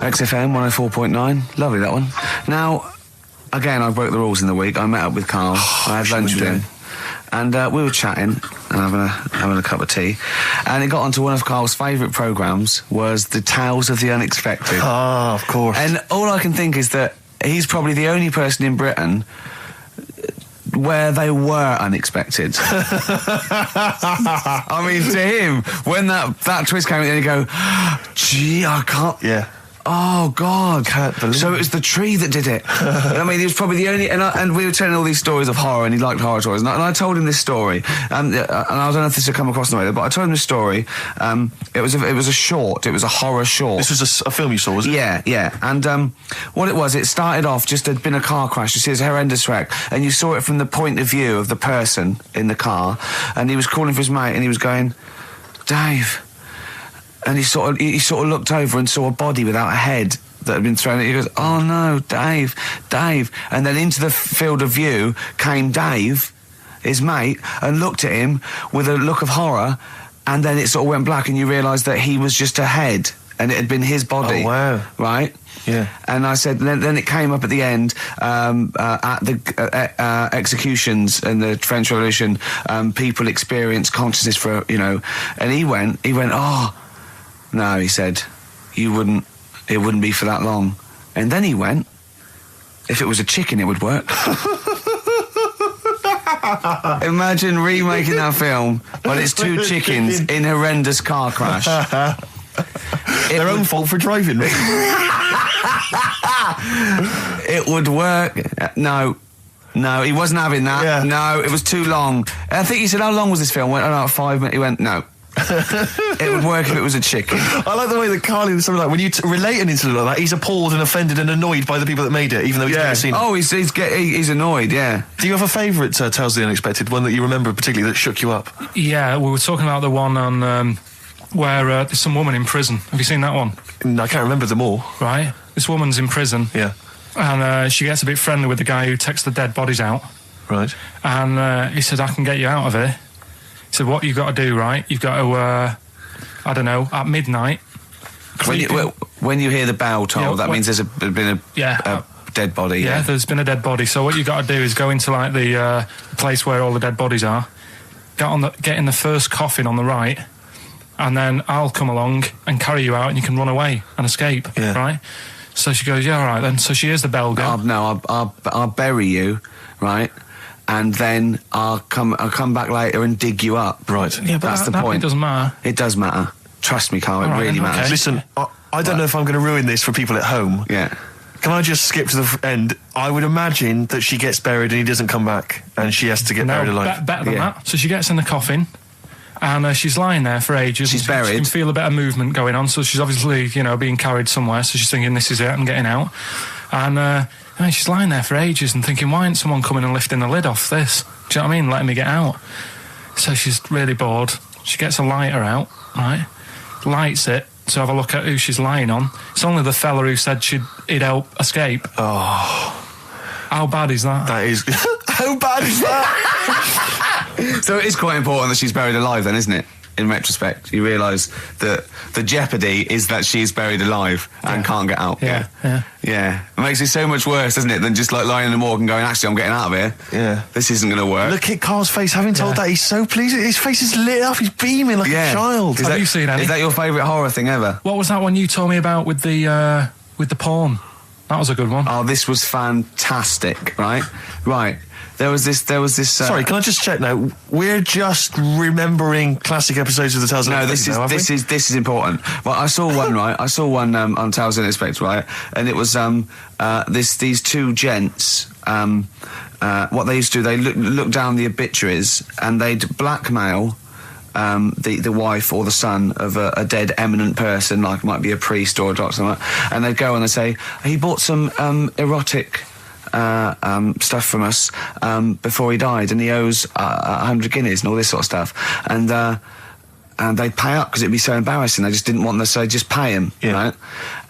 XFM 104.9. Lovely, that one. Now, again, I broke the rules in the week. I met up with Karl. I had lunch with him. And we were chatting and having a cup of tea. And it got onto one of Karl's favourite programmes, was the Tales of the Unexpected. Ah, of course. And all I can think is that he's probably the only person in Britain where they were unexpected. I mean, to him, when that twist came in, you go, gee, I can't... Yeah. Oh, God. Can't believe so it was the tree that did it. I mean, he was probably the only... And we were telling all these stories of horror, and he liked horror stories. And I told him this story. And I don't know if this will come across in the way, but I told him this story. It was a short. It was a horror short. This was a film you saw, was it? Yeah. And what it was, it started off, just there'd been a car crash. You see, it's a horrendous wreck. And you saw it from the point of view of the person in the car. And he was calling for his mate, and he was going, Dave... And he sort of looked over and saw a body without a head that had been thrown at. He goes, oh no, Dave. And then into the field of view came Dave, his mate, and looked at him with a look of horror, and then it sort of went black, and you realised that he was just a head, and it had been his body. Oh, wow. Right? Yeah. And I said, then it came up at the end, at the executions in the French Revolution, people experience consciousness for, and he went, oh... No, he said, it wouldn't be for that long. And then he went, if it was a chicken, it would work. Imagine remaking that film, but it's two chickens in a horrendous car crash. Their own fault for driving. It would work. No, he wasn't having that. Yeah. No, it was too long. I think he said, how long was this film? I went, 5 minutes. He went, no. It would work if it was a chicken. I like the way that Karl is something like, when you relate an incident like that, he's appalled and offended and annoyed by the people that made it, even though he's never seen it. Oh, he's annoyed, yeah. Do you have a favourite Tales of the Unexpected, one that you remember particularly that shook you up? Yeah, we were talking about the one on where there's some woman in prison. Have you seen that one? No, I can't remember them all. Right. This woman's in prison. Yeah. And she gets a bit friendly with the guy who takes the dead bodies out. Right. And he said, I can get you out of here. He said, what you've got to do, right? You've got to, at midnight... When you hear the bell toll, that means there's been a dead body. Yeah, there's been a dead body. So what you've got to do is go into, like, the place where all the dead bodies are, get in the first coffin on the right, and then I'll come along and carry you out, and you can run away and escape, right? So she goes, yeah, all right, then. So she hears the bell go. I'll bury you, right? And then I'll come back later and dig you up. Right. Yeah, but that's the point. It doesn't matter. It does matter. Trust me, Karl, it really matters. Okay. Listen, I don't know if I'm going to ruin this for people at home. Yeah. Can I just skip to the end? I would imagine that she gets buried and he doesn't come back, and she has to get buried alive. Better than that. So she gets in the coffin, and she's lying there for ages. She's buried. She can feel a bit of movement going on, so she's obviously, being carried somewhere, so she's thinking, this is it, I'm getting out. And she's lying there for ages and thinking, why isn't someone coming and lifting the lid off this? Do you know what I mean? Letting me get out. So she's really bored. She gets a lighter out, right? Lights it to have a look at who she's lying on. It's only the fella who said he'd help escape. Oh. How bad is that? That is... How bad is that? So it is quite important that she's buried alive then, isn't it? In retrospect, you realise that the jeopardy is that she's buried alive and can't get out. Yeah. It makes it so much worse, doesn't it, than just like lying in the morgue and going, actually, I'm getting out of here. Yeah. This isn't going to work. Look at Karl's face. Having told that, he's so pleased. His face is lit up. He's beaming like a child. Have you seen any? Is that your favourite horror thing ever? What was that one you told me about with the porn? That was a good one. Oh, this was fantastic, right? Right. There was this. Sorry, can I just check now? We're just remembering classic episodes of the Tales of the Unexpected. This is important. Well, I saw one, right? I saw one on Tales of the Unexpected, right? And it was these two gents. What they used to do, they look down the obituaries and they'd blackmail the wife or the son of a dead eminent person, like might be a priest or a doctor, something like that. And they'd go and they'd say, he bought some erotic stuff from us before he died, and he owes 100 guineas and all this sort of stuff. And they'd pay up because it'd be so embarrassing. They just didn't want them, so they'd just pay him, right?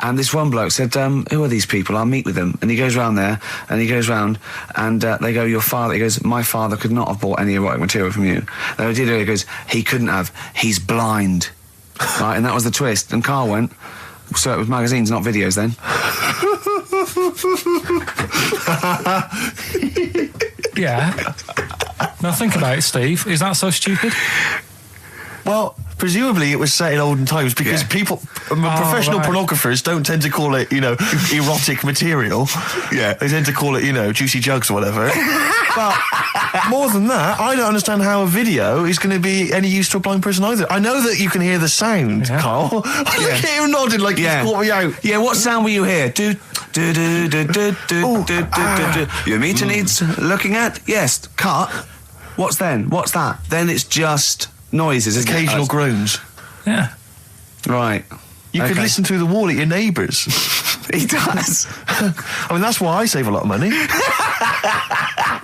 And this one bloke said, who are these people? I'll meet with them. And he goes round there, and he goes round, and they go, your father, he goes, my father could not have bought any erotic material from you. They did, he goes, he couldn't have, he's blind. Right, and that was the twist. And Karl went, So it was magazines, not videos, then? Yeah. Now think about it, Steve. Is that so stupid? Well, presumably it was set in olden times because people, professional pornographers don't tend to call it, erotic material. Yeah. They tend to call it, juicy jugs or whatever. But more than that, I don't understand how a video is going to be any use to a blind person either. I know that you can hear the sound, Carl. Look at him nodding like he's caught me out. Yeah, what sound were you hear? Do. Your meter needs looking at? Yes. Cut. What's then? What's that? Then it's just noises, isn't occasional groans. Yeah. Right. You could listen through the wall at your neighbours. He does. I mean, that's why I save a lot of money.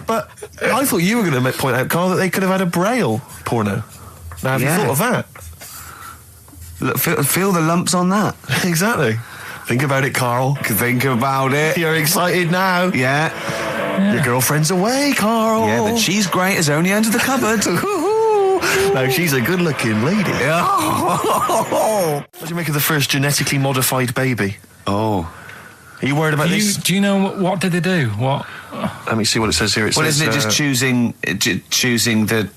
But I thought you were going to point out, Carl, that they could have had a Braille porno. Now, have you thought of that? Look, feel the lumps on that. Exactly. Think about it, Carl. Think about it. You're excited now. Yeah. Your girlfriend's away, Carl. Yeah, the cheese grate has only entered the cupboard. No, she's a good-looking lady. Oh. What do you make of the first genetically modified baby? Oh. Are you worried about this? Do you know what did they do? What? Let me see what it says here. Isn't it just choosing the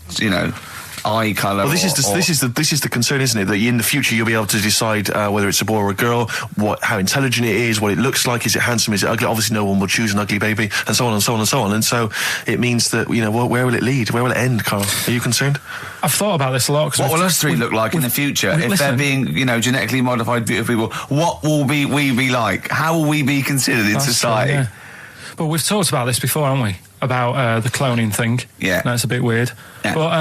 eye colour? Well, this is the concern, isn't it? That in the future you'll be able to decide whether it's a boy or a girl, how intelligent it is, what it looks like, is it handsome, is it ugly? Obviously, no one will choose an ugly baby, and so on and so on and so on. And so it means that where will it lead? Where will it end, Carl? Are you concerned? I've thought about this a lot. What will us three look like in the future if they're being, genetically modified beautiful people? What will we be like? How will we be considered in society? True, yeah. But we've talked about this before, haven't we? About the cloning thing. Yeah, that's a bit weird. Yeah. But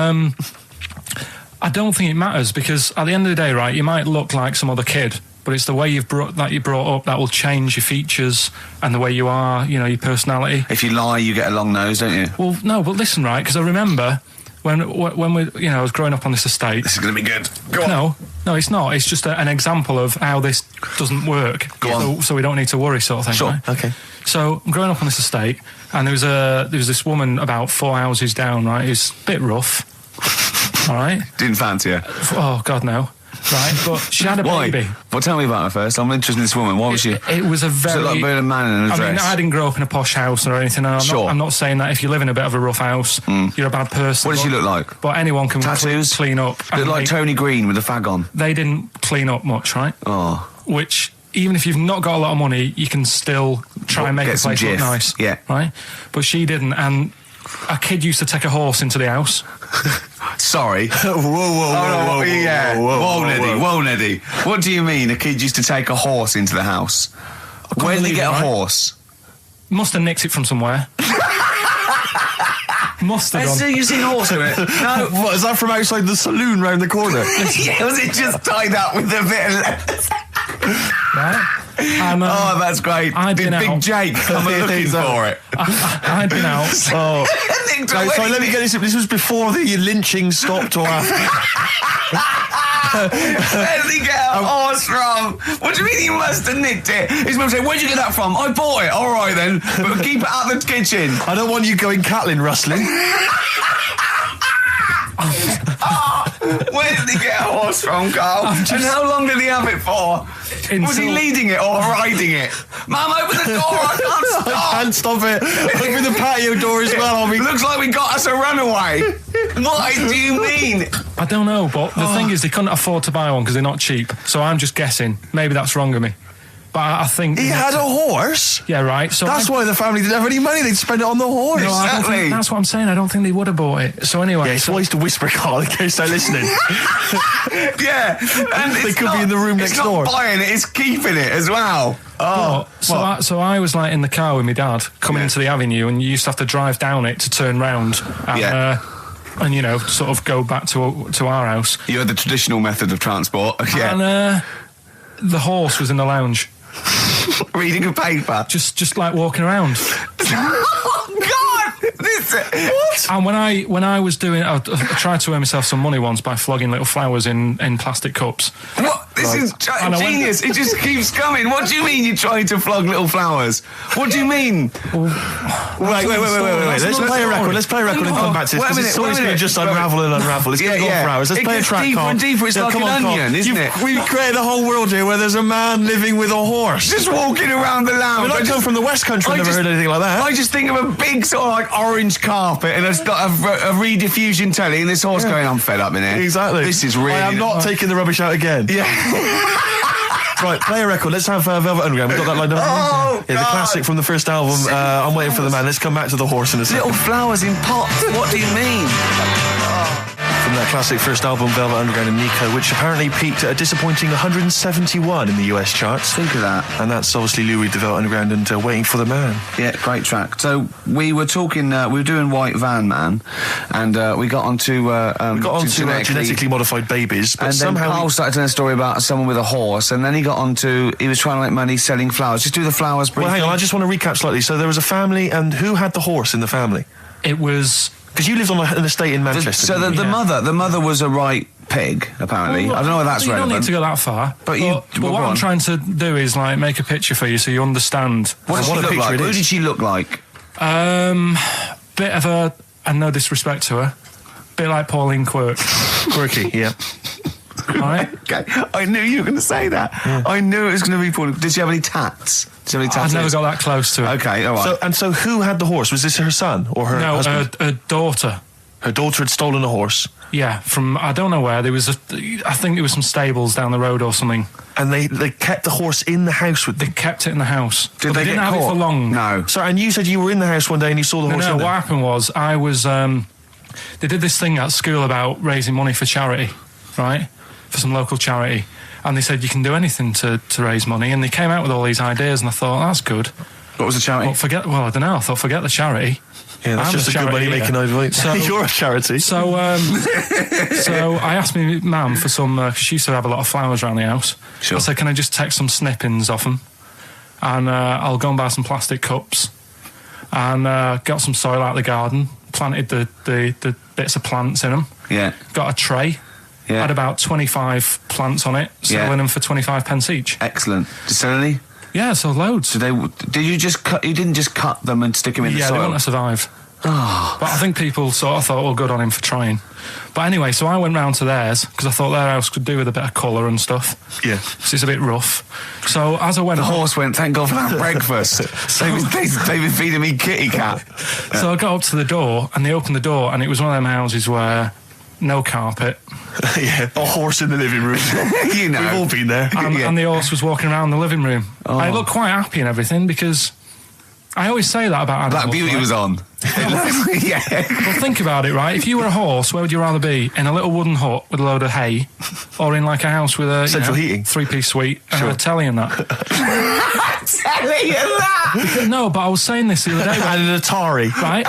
I don't think it matters because at the end of the day, right, you might look like some other kid, but it's the way you're brought up that will change your features and the way you are, your personality. If you lie, you get a long nose, don't you? Well, no, but listen, right, because I remember when we, I was growing up on this estate. This is going to be good. Go on. No, it's not. It's just an example of how this doesn't work. Go on. So we don't need to worry, sort of thing. Sure. Right? Okay. So I'm growing up on this estate, and there was this woman about 4 houses down, right, who's a bit rough. All right. Didn't fancy her. Oh God, no. Right, but she had a baby. Well, tell me about her first. I'm interested in this woman. Why was she? It was a very. Was it like being a man in a dress? I mean, I didn't grow up in a posh house or anything. And I'm not saying that if you live in a bit of a rough house, you're a bad person. What does she look like? But anyone can tattoos, clean up. Look like Tony Green with a fag on. They didn't clean up much, right? Oh. Which, even if you've not got a lot of money, you can still try and make the place look nice. Yeah. Right. But she didn't, and a kid used to take a horse into the house. Sorry. Whoa, Neddy. What do you mean a kid used to take a horse into the house? Where did he get a horse? Must have nicked it from somewhere. Must have done. You've seen a horse with it? No. What, is that from outside the saloon round the corner? Yeah, was it just tied up with a bit of leather? Right. That's great. Did Big Jake come looking for it? I'd been out. So let me get this. This was before the lynching stopped or after. Where did he get a horse from? What do you mean he must have nicked it? His mum said, "Where'd you get that from?" "I bought it." "All right then, but keep it out of the kitchen." I don't want you going Catlin rustling. Where did he get a horse from, Carl? And how long did he have it for? Was he leading it or riding it? Mum, open the door, I can't stop. I can't stop it. Open the patio door as well. Looks like we got us a runaway. What do you mean? I don't know, but the thing is they couldn't afford to buy one because they're not cheap. So I'm just guessing. Maybe that's wrong of me. But I think... He had a horse? Yeah, right. So that's why the family didn't have any money. They'd spend it on the horse. No, exactly. That's what I'm saying. I don't think they would have bought it. So anyway... Yeah, it's wise to whisper, Carl, in case they're listening. Yeah. And they could be in the room next door. It's not buying it, it's keeping it as well. So I was like in the car with my dad coming into the avenue, and you used to have to drive down it to turn round and sort of go back to our house. You had the traditional method of transport. Yeah. And the horse was in the lounge. Reading a paper. Just like walking around. Oh, God! is it? What? And when I was doing, I tried to earn myself some money once by flogging little flowers in plastic cups. What? This is genius. It just keeps coming. What do you mean you're trying to flog little flowers? What do you mean? Wait. Let's play a record. Let's play a record and come back to this, because it's always going to just unravel and unravel. It's going to go on for hours. Let's play a track, deeper Carl. and deeper. It's like an onion, isn't it? We've created a whole world here where there's a man living with a horse. Just walking around the lounge. I come from the West Country. I've never heard anything like that. I just think of a big sort of like orange carpet and it's got a rediffusion telly and this horse going, I'm fed up in here. Exactly. This is really... I am not taking the rubbish out again. Yeah. Right, play a record. Let's have Velvet Underground. We've got that lined up. Oh, yeah, the classic from the first album. I'm Waiting for the Man. Let's come back to the horse in a second. Little flowers in pots. What do you mean? From that classic first album, Velvet Underground and Nico, which apparently peaked at a disappointing 171 in the US charts. Think of that. And that's obviously Lou Reed, the Velvet Underground, and Waiting for the Man. Yeah, great track. So we were talking, we were doing White Van Man, and we got onto genetically modified babies, but and somehow then Carl started telling a story about someone with a horse, and then he got onto, he was trying to make money selling flowers. Just do the flowers briefly. Well, hang on, I just want to recap slightly. So there was a family, and who had the horse in the family? It was... Because you lived on an estate in Manchester. So the mother was a right pig, apparently. Well, I don't know whether that's relevant. You don't need to go that far. But what I'm trying to do is like make a picture for you so you understand. What does she look like? Who did she look like? Bit of a, and no disrespect to her, bit like Pauline Quirk. Quirky, yeah. Right? Okay, I knew you were going to say that. Yeah. I knew it was going to be Pauline. Did she have any tats? I've never got that close to her. Okay, all right. So who had the horse? Was this her son or her husband? No, her daughter. Her daughter had stolen a horse. Yeah, from I don't know where. There was I think there was some stables down the road or something. And they kept the horse in the house with them. They kept it in the house. Did they didn't get have caught? It for long. No. So, and you said you were in the house one day and you saw the horse. No, what happened was I was. They did this thing at school about raising money for charity, right? For some local charity. And they said you can do anything to raise money, and they came out with all these ideas, and I thought that's good. What was the charity? I don't know. I thought forget the charity. Yeah, that's just a good money making idea. So you're a charity. So I asked my mum for some because she used to have a lot of flowers around the house. Sure. I said, can I just take some snippings off them, and I'll go and buy some plastic cups, and got some soil out of the garden, planted the bits of plants in them. Yeah. Got a tray. Yeah. Had about 25 plants on it, selling them for 25 pence each. Excellent. Did you sell any? Yeah, so loads. So did you just cut? You didn't just cut them and stick them in the soil? Yeah, they want to survive. Oh. But I think people sort of thought, well, good on him for trying. But anyway, so I went round to theirs because I thought their house could do with a bit of colour and stuff. Yeah. So it's a bit rough. So as I went... The horse went, thank God for that breakfast. They've been feeding me kitty cat. So I got up to the door and they opened the door and it was one of them houses where no carpet. Yeah, a horse in the living room. You know. We've all been there. And the horse was walking around the living room. Oh. I looked quite happy and everything because... I always say that about animals. Black Beauty was on. Yeah. Well, think about it, right? If you were a horse, where would you rather be? In a little wooden hut with a load of hay, or in like a house with a central heating, 3-piece suite, and a telly and that? Telly and that? No, but I was saying this the other day. And an Atari, right?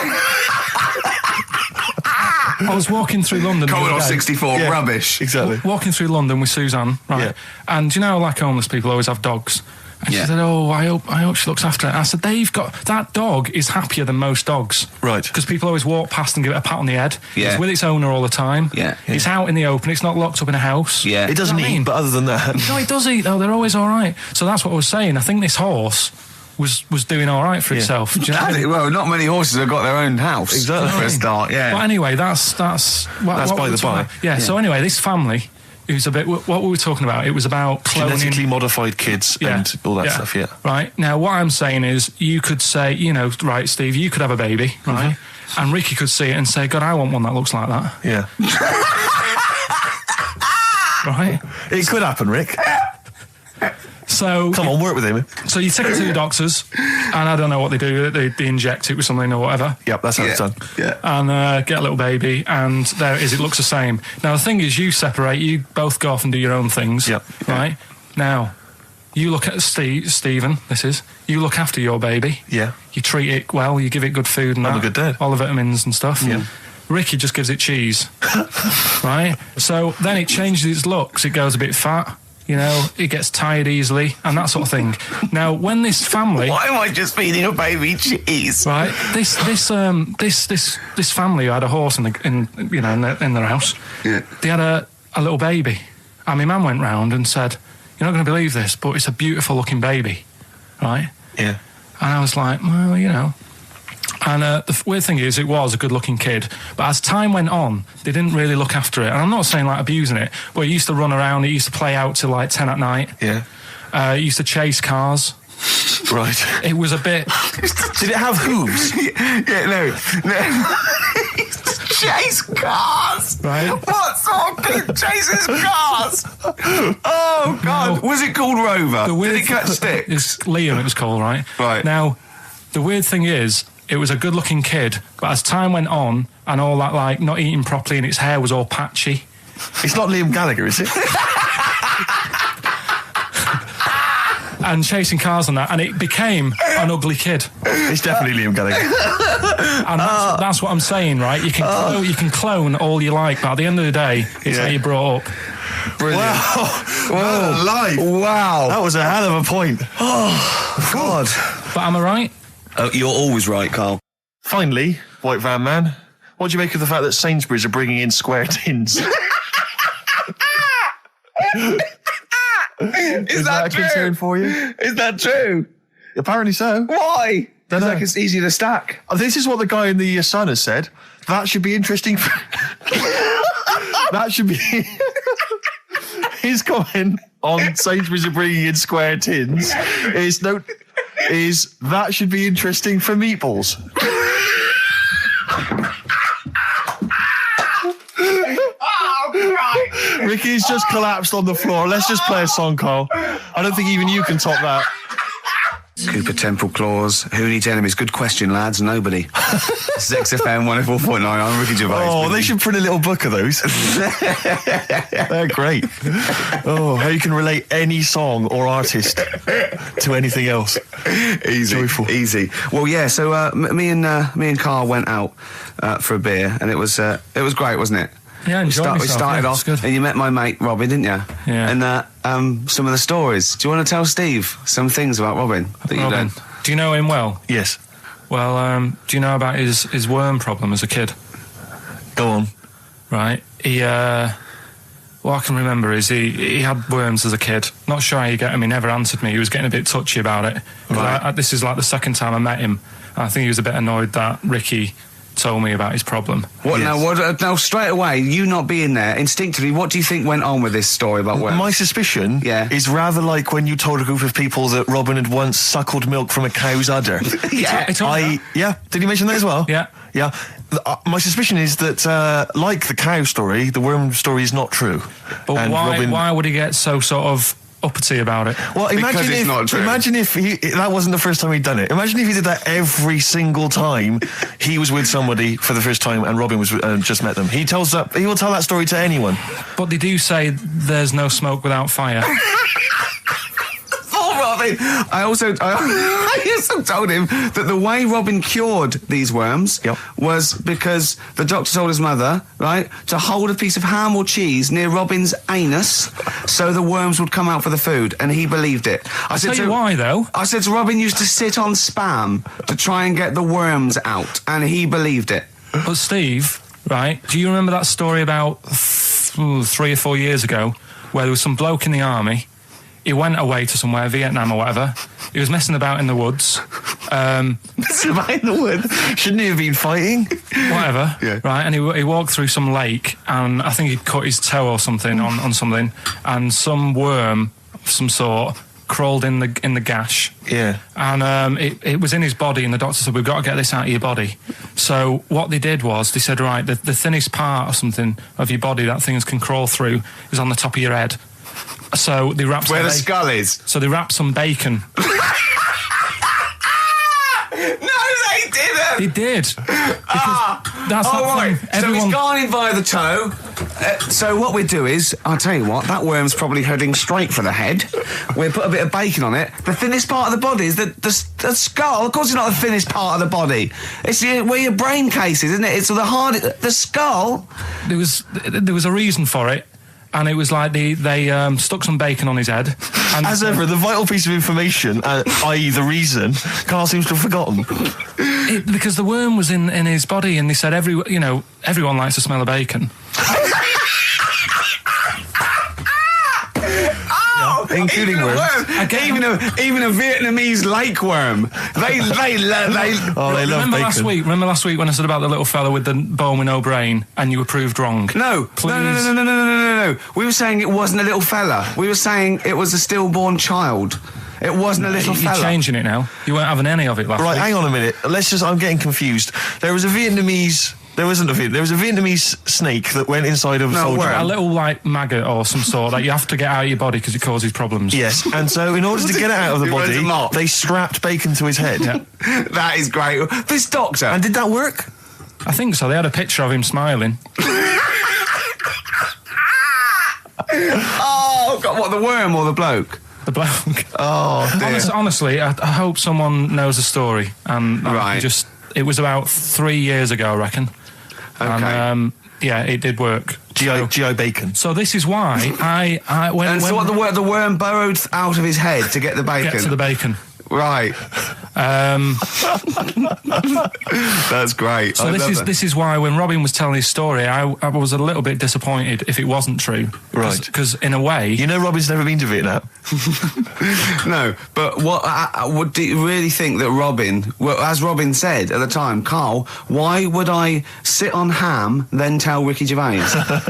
I was walking through London. Commodore 64, rubbish. Exactly. Walking through London with Suzanne, right? Yeah. And you know, like homeless people always have dogs. And she said, "Oh, I hope she looks after it." I said, that dog is happier than most dogs, right? Because people always walk past and give it a pat on the head. Yeah. It's with its owner all the time. Yeah. It's out in the open. It's not locked up in a house. Yeah. It doesn't eat, but other than that, no, it does eat though. They're always all right. So that's what I was saying. I think this horse was doing all right for itself. Do you know what I mean? Well, not many horses have got their own house. Exactly. For a start, yeah. But anyway, that's by the by. Yeah. So anyway, this family. It was a bit. What we were talking about. It was about cloning, genetically modified kids and all that stuff. Yeah. Right now, what I'm saying is, you could say, right, Steve, you could have a baby, right, and Ricky could see it and say, God, I want one that looks like that. Yeah. Right. It could happen, Rick. So come on, work with him. So you take it to the doctors, and I don't know what they do. They inject it with something or whatever. Yep, that's how it's done. Yeah. And get a little baby, and there it is. It looks the same. Now the thing is, you separate. You both go off and do your own things. Yep. Right. Now, you look at Stephen. You look after your baby. Yeah. You treat it well. You give it good food and I'm a good dad. All the vitamins and stuff. Yeah. Ricky just gives it cheese. Right. So then it changes its looks. It goes a bit fat. You know, he gets tired easily and that sort of thing. Now, when this family, Why am I just feeding a baby cheese? right? This family who had a horse in their house. Yeah. They had a little baby, and my mum went round and said, "You're not going to believe this, but it's a beautiful looking baby," right? Yeah. And I was like, well, you know. And the weird thing is, it was a good-looking kid. But as time went on, they didn't really look after it. And I'm not saying, like, abusing it, but it used to run around. It used to play out till, like, 10 at night. Yeah. It used to chase cars. Right. It was a bit... Did it have hooves? Yeah, no. Chase cars. Right. What sort of kid chases cars? Oh God! Was it called Rover? Did it catch sticks? It's Liam, it was called, right? Right. Now, the weird thing is, it was a good-looking kid, but as time went on, and all that, like, not eating properly, and its hair was all patchy. It's not Liam Gallagher, is it? And chasing cars and that, and it became an ugly kid. It's definitely Liam Gallagher. And that's what I'm saying, right? You can clone all you like, but at the end of the day, it's how you brought up. Brilliant. Wow. Wow. Life. Wow. That was a hell of a point. Oh God. But am I right? Oh, you're always right, Carl. Finally, White Van Man, what do you make of the fact that Sainsbury's are bringing in square tins? Is that true? a concern for you? Is that true? Apparently so. Why? Dunno. Like it's easy to stack. This is what the guy in the Sun has said. That should be interesting. That should be his comment on Sainsbury's are bringing in square tins. Is that should be interesting for meatballs. Ricky's just collapsed on the floor. Let's just play a song, Carl. I don't think even you can top that. Cooper Temple Claws. Who needs enemies? Good question, lads. Nobody. This is XFM 104.9. I'm Ricky Gervais. Oh, they should print a little book of those. They're great. Oh, how you can relate any song or artist to anything else. Easy. Joyful. Easy. Well, yeah, so me and Carl went out for a beer, and it was great, wasn't it? Yeah, enjoyed We started off, good. and you met my mate Robin, didn't you? Yeah. And some of the stories. Do you want to tell Steve some things about Robin that you've done? Do you know him well? Yes. Well, do you know about his worm problem as a kid? Go on. Right. What I can remember is he had worms as a kid. Not sure how you get him. He never answered me. He was getting a bit touchy about it. Right. This is like the second time I met him. I think he was a bit annoyed that Ricky told me about his problem. What Yes. now? Straight away, you not being there, instinctively, what do you think went on with this story about worms? My suspicion is rather like when you told a group of people that Robin had once suckled milk from a cow's udder. Yeah. Did you mention that as well? Yeah. Yeah. My suspicion is that, like the cow story, the worm story is not true. But And why would he get so sort of uppity about it? Well, Because it's not true. Imagine if that wasn't the first time he'd done it. Imagine if he did that every single time he was with somebody for the first time and Robin was just met them. He will tell that story to anyone. But they do say there's no smoke without fire. Oh, Robin! I also told him that the way Robin cured these worms was because the doctor told his mother, right, to hold a piece of ham or cheese near Robin's anus so the worms would come out for the food, and he believed it. I'll tell you why, though. I said to Robin used to sit on Spam to try and get the worms out, and he believed it. But Steve, right, do you remember that story about 3 or 4 years ago where there was some bloke in the army? He went away to somewhere, Vietnam or whatever. He was messing about in the woods. Messing about in the woods? Shouldn't he have been fighting? Whatever. Yeah. Right, and he walked through some lake, and I think he'd cut his toe or something on something, and some worm of some sort crawled in the gash. Yeah. And it was in his body, and the doctor said, we've got to get this out of your body. So what they did was, they said, right, the thinnest part or something of your body that things can crawl through is on the top of your head. So they wrapped Where the skull is. So they wrapped some bacon. No, they didn't! They did. That's right. thing. So he's gone in via the toe. So what we do is, I'll tell you what, that worm's probably heading straight for the head. We'll put a bit of bacon on it. The thinnest part of the body is the skull. Of course it's not the thinnest part of the body. It's where your brain case is, isn't it? It's the skull. There was a reason for it. and it was like they stuck some bacon on his head. And As ever, the vital piece of information, i.e. the reason, Carl seems to have forgotten. Because the worm was in his body, and they said everyone likes the smell of bacon. Including worms. Even a Vietnamese lake worm. They love bacon. Remember last week when I said about the little fella with the bone with no brain, and you were proved wrong? No. We were saying it wasn't a little fella. We were saying it was a stillborn child. It wasn't a little fella. You're changing it now. You weren't having any of it last week. Right, hang on a minute. I'm getting confused. There was a Vietnamese snake that went inside of a soldier. A little, like, maggot or some sort that you have to get out of your body because it causes problems. Yes, and so in order to get it out of the body, they strapped bacon to his head. Yeah. That is great. This doctor. And did that work? I think so. They had a picture of him smiling. Oh, God, what, the worm or the bloke? The bloke. Oh, dear. Honestly, I hope someone knows the story. And it was about 3 years ago, I reckon. Okay. And, it did work. GI bacon. So this is why the worm burrowed out of his head to get the bacon. Get to the bacon. Right. That's great. So this is why when Robin was telling his story, I was a little bit disappointed if it wasn't true. Right. Because in a way, you know, Robin's never been to Vietnam. No, but do you really think that Robin? Well, as Robin said at the time, Carl, why would I sit on ham then tell Ricky Gervais?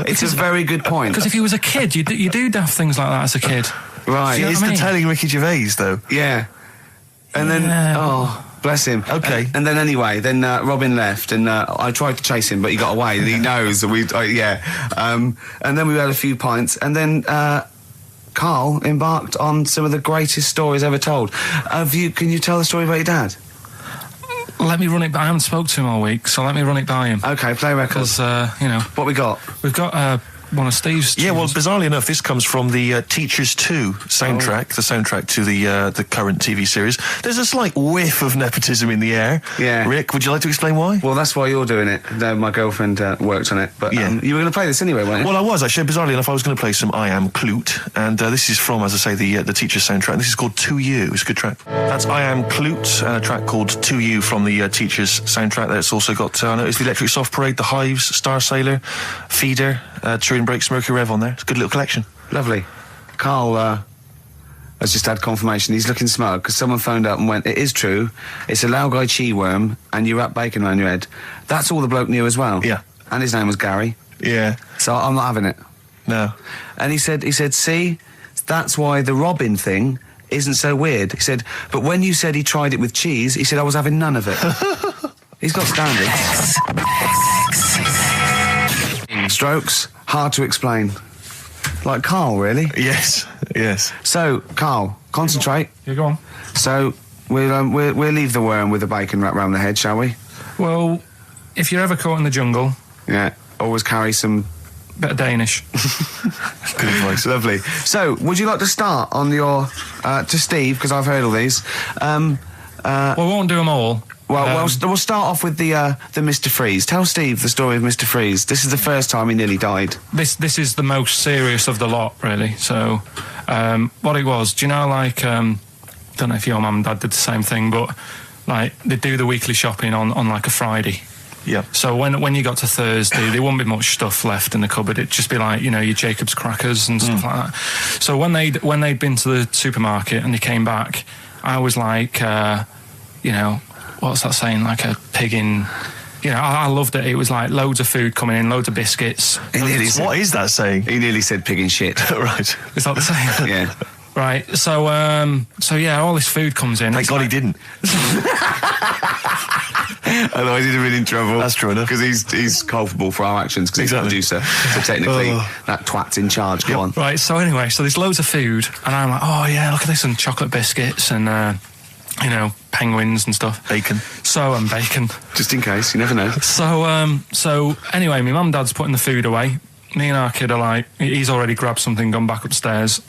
It's a very good point. Because if he was a kid, you do daft things like that as a kid. Right. He is telling Ricky Gervais though. Yeah. And then, bless him. Okay. And then anyway, Robin left, and I tried to chase him, but he got away. And he knows that and then we had a few pints, and then Carl embarked on some of the greatest stories ever told. Can you tell the story about your dad? Let me run it by. I haven't spoke to him all week, so let me run it by him. Okay, play records. Because what we got? We've got one of Steve's tunes. Yeah, well, bizarrely enough, this comes from the Teachers 2 soundtrack, the soundtrack to the current TV series. There's a slight whiff of nepotism in the air. Yeah. Rick, would you like to explain why? Well, that's why you're doing it. My girlfriend worked on it, but you were going to play this anyway, weren't you? Well, I was, actually. Bizarrely enough, I was going to play some I Am Clute, and this is from, as I say, the Teachers soundtrack. This is called To You. It's a good track. That's I Am Clute, a track called To You from the Teachers soundtrack. That's also got, I noticed, the Electric Soft Parade, The Hives, Star Sailor, Feeder, Turin Breaks, Mercury Rev on there. It's a good little collection. Lovely. Carl has just had confirmation. He's looking smug because someone phoned up and went, it is true, it's a Laogai chi worm and you wrap bacon around your head. That's all the bloke knew as well. Yeah. And his name was Gary. Yeah. So I'm not having it. No. And he said, see, that's why the Robin thing isn't so weird. He said, but when you said he tried it with cheese, he said I was having none of it. He's got standards. Strokes, hard to explain. Like Carl, really? Yes. So, Carl, concentrate. Yeah, go on. So, we'll leave the worm with the bacon wrapped around the head, shall we? Well, if you're ever caught in the jungle... Yeah, always carry some... bit of Danish. Good advice. Lovely. So, would you like to start on your... to Steve, because I've heard all these. We won't do them all. Well, we'll start off with the Mr. Freeze. Tell Steve the story of Mr. Freeze. This is the first time he nearly died. This is the most serious of the lot, really. So, what it was, do you know, like, don't know if your mum and dad did the same thing, but, like, they do the weekly shopping on like, a Friday. Yeah. So when you got to Thursday, there wouldn't be much stuff left in the cupboard. It'd just be like, your Jacob's crackers and stuff like that. So when they'd been to the supermarket and they came back, I was like, what's that saying? Like a pig in... I loved it. It was like loads of food coming in, loads of biscuits. What is that saying? He nearly said pig in shit. Right. Is that the saying? Yeah. Right. So all this food comes in. Thank God he didn't. Otherwise he'd have been in trouble. That's true enough. Because he's culpable for our actions because he's the producer. So technically, that twat's in charge. Go on. Right. So anyway, there's loads of food, and I'm like, oh yeah, look at this, and chocolate biscuits, and penguins and stuff. Bacon. And bacon. Just in case, you never know. So anyway, my mum and dad's putting the food away. Me and our kid are like, he's already grabbed something, gone back upstairs.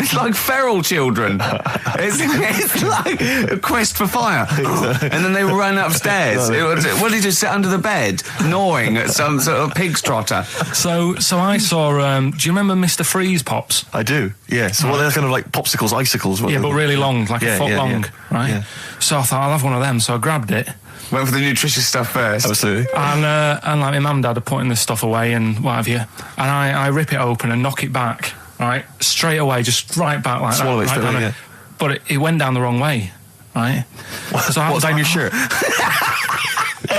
It's like feral children. It's like a quest for fire. And then they run upstairs. What did he do? Sit under the bed, gnawing at some sort of pig's trotter. So I saw. Do you remember Mr. Freeze Pops? I do. Yeah. So they're kind of like popsicles, icicles. Yeah, but really long, like a foot long, right? Yeah. So I thought I'll have one of them. So I grabbed it. Went for the nutritious stuff first. Absolutely. And like my mum and dad are putting this stuff away and what have you. And I rip it open and knock it back, right? Straight away, just right back like Swallow that. Swallow it straight away, yeah. But it went down the wrong way, right? So what, down your shirt?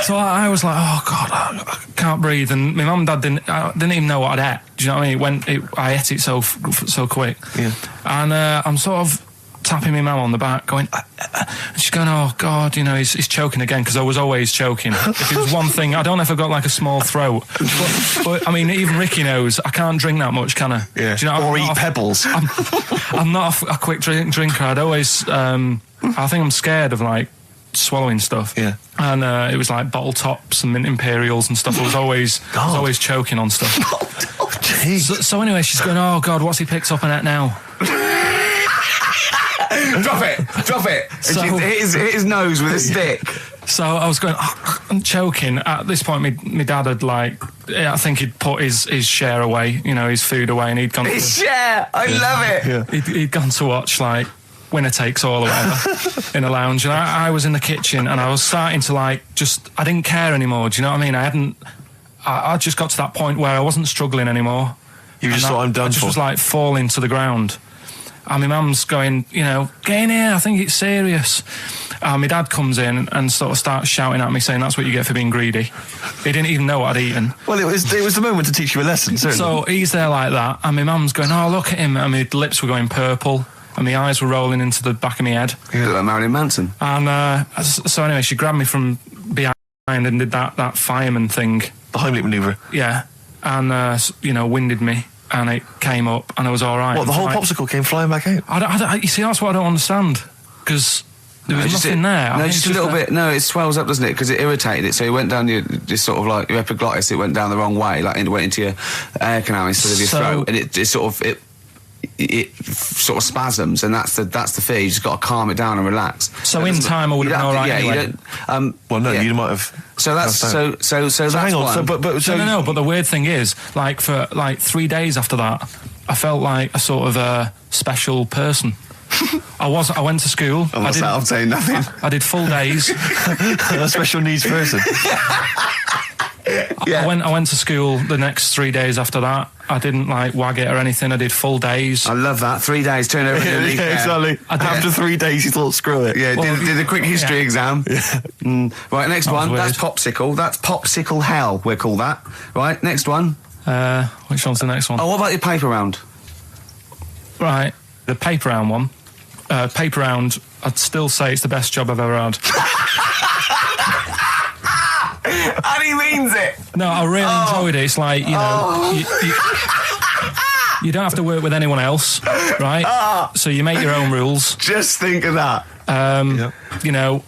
So I was like, oh, God, I can't breathe. And my mum and dad didn't even know what I'd ate. Do you know what I mean? I ate it so quick. Yeah. And I'm sort of tapping my mum on the back, going, and she's going, oh, God, you know, he's choking again, because I was always choking. If it was one thing, I don't know if I've got like a small throat. But I mean, even Ricky knows, I can't drink that much, can I? Yeah. Do you know, or eat pebbles. I'm not a quick drinker. I'd always, I think I'm scared of like swallowing stuff. Yeah. And it was like bottle tops and mint imperials and stuff. I was always choking on stuff. Oh, jeez. So anyway, she's going, oh, God, what's he picked up on it now? Drop it. So, hit his nose with a stick. So I was going, I'm choking. At this point, my dad had I think he'd put his share away, you know, his food away, and he'd gone. His share, I love it. Yeah. He'd gone to watch like Winner Takes All or whatever in a lounge, and I was in the kitchen, and I was starting to I didn't care anymore. Do you know what I mean? I just got to that point where I wasn't struggling anymore. You just thought, I'm done. I just was like falling to the ground. And my mum's going, you know, get in here, I think it's serious. My dad comes in and sort of starts shouting at me, saying that's what you get for being greedy. He didn't even know what I'd eaten. Well, it was the moment to teach you a lesson, certainly. So he's there like that, and my mum's going, oh, look at him. And my lips were going purple, and my eyes were rolling into the back of my head. You look like Marilyn Manson. And so anyway, she grabbed me from behind and did that fireman thing. The Heimlich manoeuvre. Yeah. And, you know, winded me. And it came up, and I was all right. What, the whole popsicle came flying back out? You see, that's what I don't understand, because there was nothing there. No, just a little bit. No, it swells up, doesn't it? Because it irritated it. So it went down your sort of like your epiglottis. It went down the wrong way, like it went into your air canal instead of your throat, and it sort of spasms, and that's the fear. You just got to calm it down and relax. So in time, I would have been all right. Yeah, anyway. you don't. Well, no, you might have. So that's so hang on. So, but no. But the weird thing is, like for 3 days after that, I felt like a sort of special person. I went to school. I'm saying nothing. I did full days. A special needs person. Yeah. I went to school the next 3 days after that. I didn't wag it or anything. I did full days. I love that. 3 days, turn everything. Yeah, exactly. After 3 days, you thought, screw it. Yeah, did a quick history exam. Yeah. Right, next one. Weird. That's popsicle. That's popsicle hell, we'll call that. Right, next one. Which one's the next one? Oh, what about your paper round? Right, the paper round one. Paper round, I'd still say it's the best job I've ever had. And he means it. No, I really enjoyed it. It's like, you know, you don't have to work with anyone else, right? So you make your own rules. Just think of that. You know,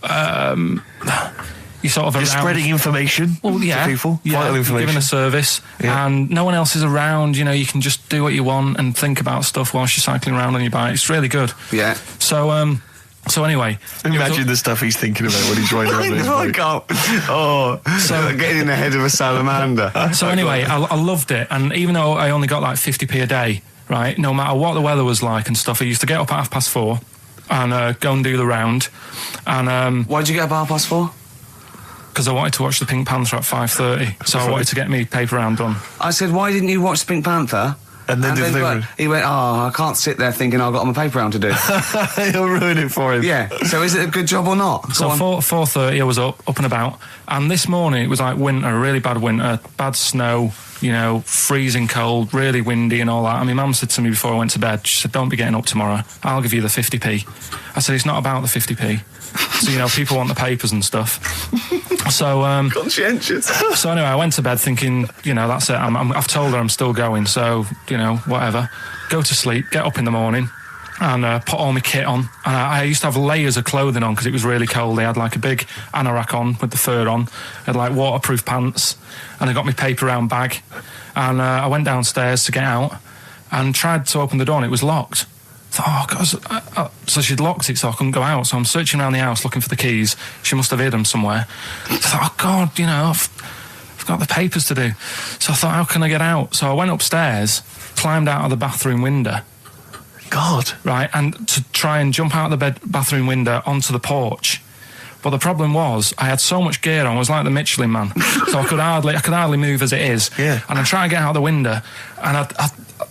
you sort of You're spreading information to people, vital information. Giving a service, and no one else is around. You know, you can just do what you want and think about stuff whilst you're cycling around on your bike. It's really good. Yeah. So anyway, imagine the stuff he's thinking about when he's riding around his bike. So getting in the head of a salamander. So anyway, I loved it, and even though I only got 50p a day, right? No matter what the weather was like and stuff, I used to get up at 4:30 and go and do the round. And why did you get up at 4:30? Because I wanted to watch the Pink Panther at 5:30, so I wanted to get me paper round done. I said, why didn't you watch the Pink Panther? And then he went, I can't sit there thinking I've got my paper round to do. He'll ruin it for him. Yeah. So is it a good job or not? So 4:30 I was up and about, and this morning it was like winter, really bad winter, bad snow, you know, freezing cold, really windy and all that. And my mum said to me before I went to bed, she said, don't be getting up tomorrow, I'll give you the 50p. I said, it's not about the 50p. So, you know, people want the papers and stuff. So, conscientious. So anyway, I went to bed thinking, you know, that's it. I've told her I'm still going, so, you know, whatever. Go to sleep, get up in the morning, and put all my kit on. And I used to have layers of clothing on because it was really cold. They had a big anorak on with the fur on. I had waterproof pants, and I got my paper round bag. And I went downstairs to get out and tried to open the door, and it was locked. thought, oh, God. So she'd locked it so I couldn't go out. So I'm searching around the house looking for the keys. She must have hid them somewhere. So I thought, oh, God, you know, I've got the papers to do. So I thought, how can I get out? So I went upstairs, climbed out of the bathroom window. God. Right, and to try and jump out of the bathroom window onto the porch. But the problem was, I had so much gear on, I was like the Michelin Man. So I could hardly move as it is. Yeah. And I'm trying to get out the window, and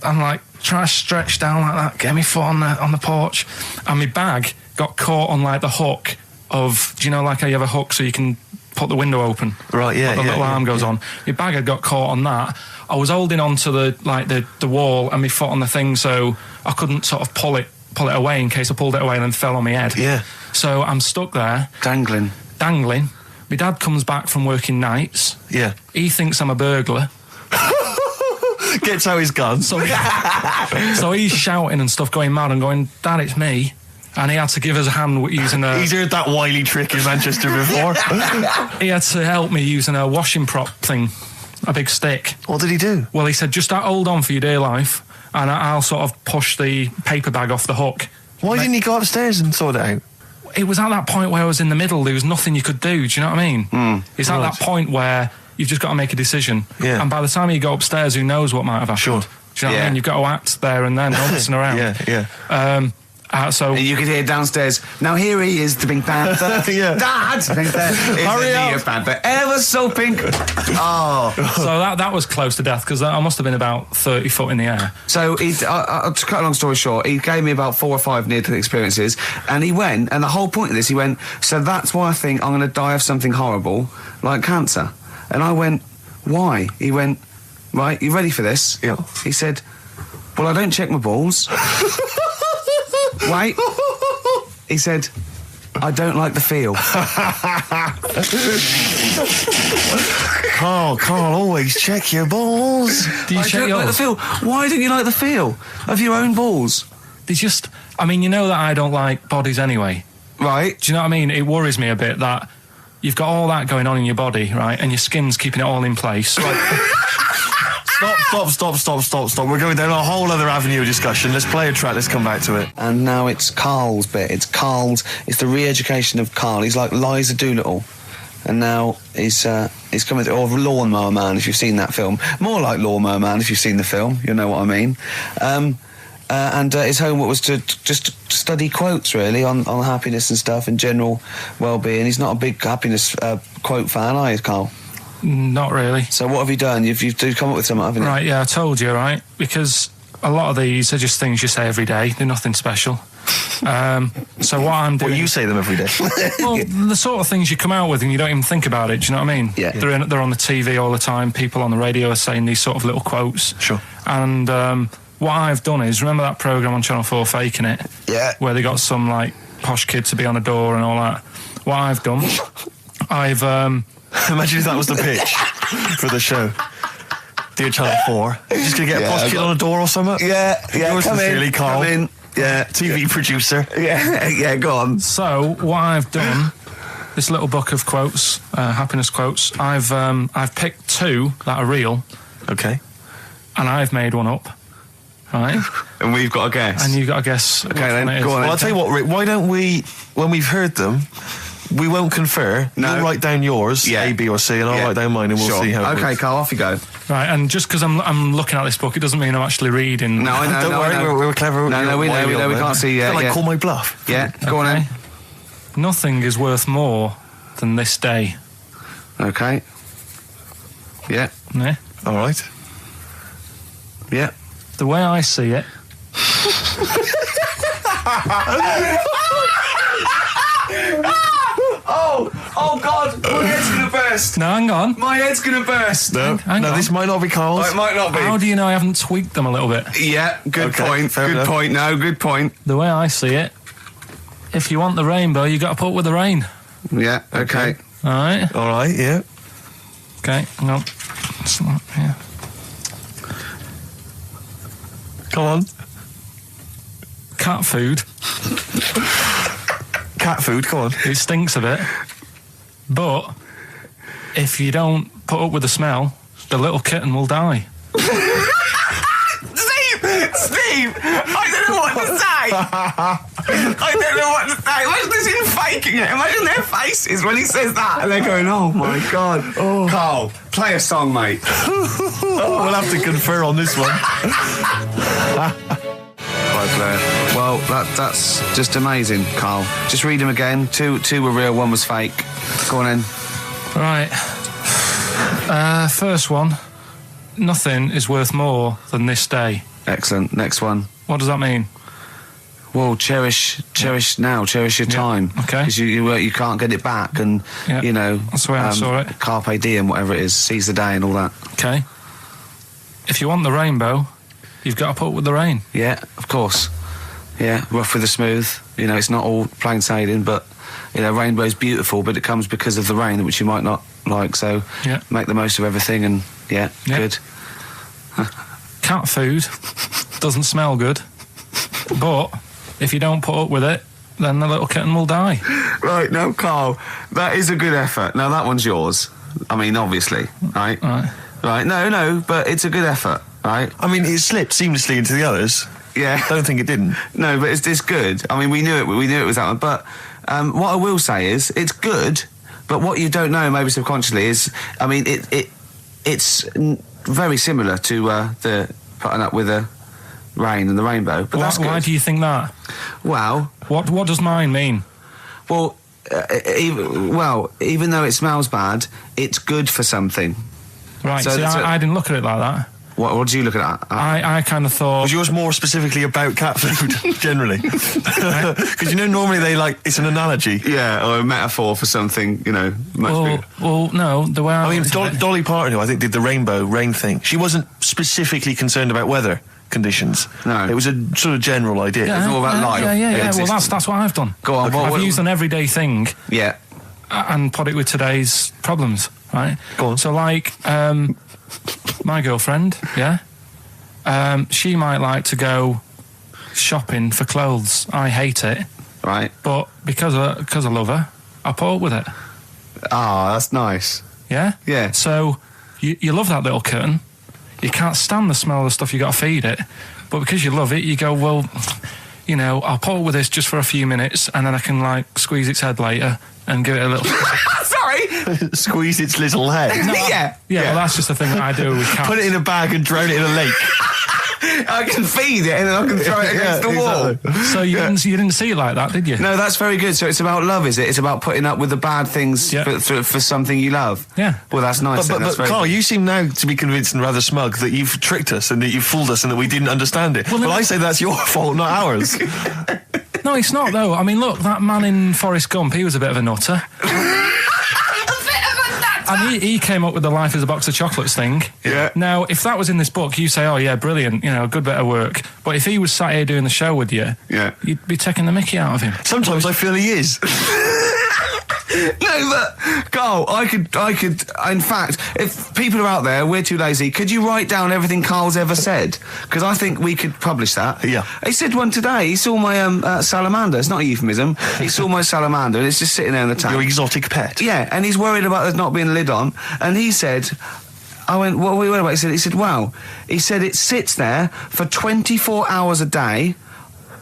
I'm like, trying to stretch down like that, get my foot on the porch, and my bag got caught on like the hook of, do you know, like how you have a hook so you can put the window open? Right, yeah. The little arm goes on. My bag had got caught on that. I was holding on to the wall and my foot on the thing, so I couldn't sort of pull it away in case I pulled it away and then fell on my head. Yeah. So I'm stuck there. Dangling. My dad comes back from working nights. Yeah. He thinks I'm a burglar. Gets out his gun. So he's shouting and stuff, going mad and going, Dad, it's me. And he had to give us a hand using a... He's heard that wily trick in Manchester before. He had to help me using a washing prop thing, a big stick. What did he do? Well, he said, just hold on for your dear life, and I'll sort of push the paper bag off the hook. Why didn't he go upstairs and sort it out? It was at that point where I was in the middle. There was nothing you could do. Do you know what I mean? It's at that point where you've just got to make a decision. Yeah. And by the time you go upstairs, who knows what might have happened? Sure. Do you know what I mean? You've got to act there and then, not messing around. Yeah. So And you could hear downstairs, now here he is, the Pink Panther. Yeah. Dad! Pink Panther. Hurry up. Pink Panther. Ever so pink. Oh. So that was close to death, because I must have been about 30 foot in the air. So, to cut a long story short, he gave me about 4 or 5 near-death experiences, and he went, and the whole point of this, he went, so that's why I think I'm going to die of something horrible, like cancer. And I went, why? He went, right, you ready for this? Yeah. He said, well, I don't check my balls. Wait. He said, I don't like the feel. Carl, always check your balls. Do you I check don't like the yours? feel. Why don't you like the feel of your own balls? They just... I mean, you know that I don't like bodies anyway. Right. Do you know what I mean? It worries me a bit that you've got all that going on in your body, right? And your skin's keeping it all in place. Stop. We're going down a whole other avenue of discussion. Let's play a track, let's come back to it. And now it's Carl's bit. It's the re-education of Carl. He's like Liza Doolittle. And now he's coming to... Or Lawnmower Man, if you've seen that film. More like Lawnmower Man, if you've seen the film. You'll know what I mean. And his homework was to just study quotes, really, on happiness and stuff and general well-being. He's not a big happiness quote fan, are you, Carl? Not really. So what have you done? You've come up with something, haven't you? Right, yeah, I told you, right? Because a lot of these are just things you say every day. They're nothing special. So what I'm doing... Well, you say them every day. Well, the sort of things you come out with and you don't even think about it, do you know what I mean? Yeah. They're on the TV all the time. People on the radio are saying these sort of little quotes. Sure. And what I've done is, remember that programme on Channel 4, Faking It? Yeah. Where they got some, like, posh kid to be on a door and all that. What I've done, I've... Imagine if that was the pitch for the show. Dear Channel 4, just going to get a posh kid on a door or something? Yeah, Yours sincerely, Carl. Come in. Yeah. TV producer. Yeah, go on. So, what I've done, this little book of quotes, happiness quotes, I've picked 2 that are real. Okay. And I've made one up. Right? And we've got a guess. And you've got to guess. Okay, then, go on. Well, I'll tell you what, Rick, why don't we, when we've heard them, we won't confer. No. You'll write down yours, A, B, or C, and I'll write down mine, and we'll see how it Okay, works. Carl, off you go. Right, and just because I'm looking at this book, it doesn't mean I'm actually reading. No, I know. Don't worry, we're clever. No, we know. We can't see yet. Like, call my bluff. Yeah, go on then. Nothing is worth more than this day. Okay. Yeah. Yeah? All right. Yeah. The way I see it... Oh God, my head's gonna burst. No, hang on. My head's gonna burst. No, Hang on. this might not be Carl's. Oh, it might not be. How do you know I haven't tweaked them a little bit? Yeah, good Okay, point. fair Good enough. point. No, good point. The way I see it, if you want the rainbow, you got to put up with the rain. Yeah. Okay. All right? All right, yeah. Okay, hang on. It's not here. Come on. Cat food, Cat food, come on. it stinks a bit. But if you don't put up with the smell, the little kitten will die. Steve, I don't know what to say. I don't know what to say. Imagine this in faking it. Imagine their faces when he says that, and they're going, "Oh my God, Carl, play a song, mate." We'll have to confer on this one. Right, Blair. Well, that's just amazing, Carl. Just read them again. Two were real, one was fake. Go on in. Right. First one. Nothing is worth more than this day. Excellent. Next one. What does that mean? Well, cherish now, cherish your time. Okay. Because you can't get it back, and you know that's the way I saw it. Carpe diem, whatever it is, seize the day, and all that. Okay. If you want the rainbow, you've got to put up with the rain. Yeah, of course. Yeah, rough with the smooth. You know, it's not all plain sailing, but you know, rainbow's beautiful, but it comes because of the rain, which you might not like. So make the most of everything, and good. Cat food doesn't smell good, but if you don't put up with it, then the little kitten will die. Right, now, Carl, that is a good effort. Now, that one's yours. I mean, obviously, right? Right, no, but it's a good effort, right? I mean, it slipped seamlessly into the others. Yeah. Don't think it didn't. No, but it's good. I mean, we knew it was that one. But what I will say is, it's good, but what you don't know, maybe subconsciously, is, I mean, it's very similar to the putting up with the rain and the rainbow. But that's good. Why do you think that? Well... What does mine mean? Well, even though it smells bad, it's good for something. Right, so I didn't look at it like that. What did you look at that? I kind of thought... Was yours more specifically about cat food, generally? Because, you know, normally it's an analogy. Yeah, or a metaphor for something, you know, much bigger. Well, no, the way I mean, looked at it... Dolly Parton, who I think did the rainbow rain thing, she wasn't specifically concerned about weather conditions. No. It was a sort of general idea. It's all about life. Yeah. Well, that's what I've done. Go on. I've used an everyday thing. Yeah. And put it with today's problems, right? Go on. So, like, my girlfriend, she might like to go shopping for clothes. I hate it. Right. But because I love her, I put up with it. Ah, that's nice. Yeah? Yeah. So, you love that little kitten. You can't stand the smell of the stuff you got to feed it. But because you love it, you go, well, you know, I'll put up with this just for a few minutes, and then I can, like, squeeze its head later and give it a little... Sorry? Squeeze its little head. No, yeah, well, that's just the thing that I do with cats. Put it in a bag and drown it in a lake. I can feed it and then I can throw it against the wall. Exactly. So you didn't see it like that, did you? No, that's very good. So it's about love, is it? It's about putting up with the bad things for something you love. Yeah. Well, that's nice. But that's Carl, good. you seem now to be convinced and rather smug that you've tricked us and that you've fooled us and that we didn't understand it. Well, I say that's your fault, not ours. No, it's not, though. I mean, look, that man in Forrest Gump, he was a bit of a nutter. And he came up with the life as a box of chocolates thing. Yeah. Now, if that was in this book, you say, oh, yeah, brilliant, you know, good bit of work. But if he was sat here doing the show with you, you'd be taking the mickey out of him. Sometimes I feel he is. No, but Carl, I could. In fact, if people are out there, we're too lazy. Could you write down everything Carl's ever said? Because I think we could publish that. Yeah. He said one today. He saw my salamander. It's not a euphemism. He saw my salamander, and it's just sitting there in the tank. Your exotic pet. Yeah, and he's worried about there not being a lid on. And he said, I went, what are we worried about? He said, wow. He said it sits there for 24 hours a day,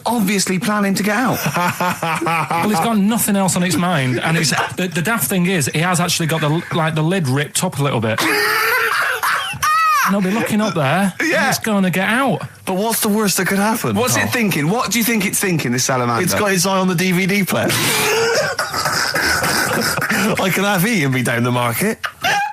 obviously planning to get out. Well, it's got nothing else on its mind, and it's the daft thing is, he has actually got the lid ripped up a little bit. And he'll be looking up there, and it's going to get out. But what's the worst that could happen? What's it thinking? What do you think it's thinking, this salamander? It's got its eye on the DVD player. I can have Ian be down the market.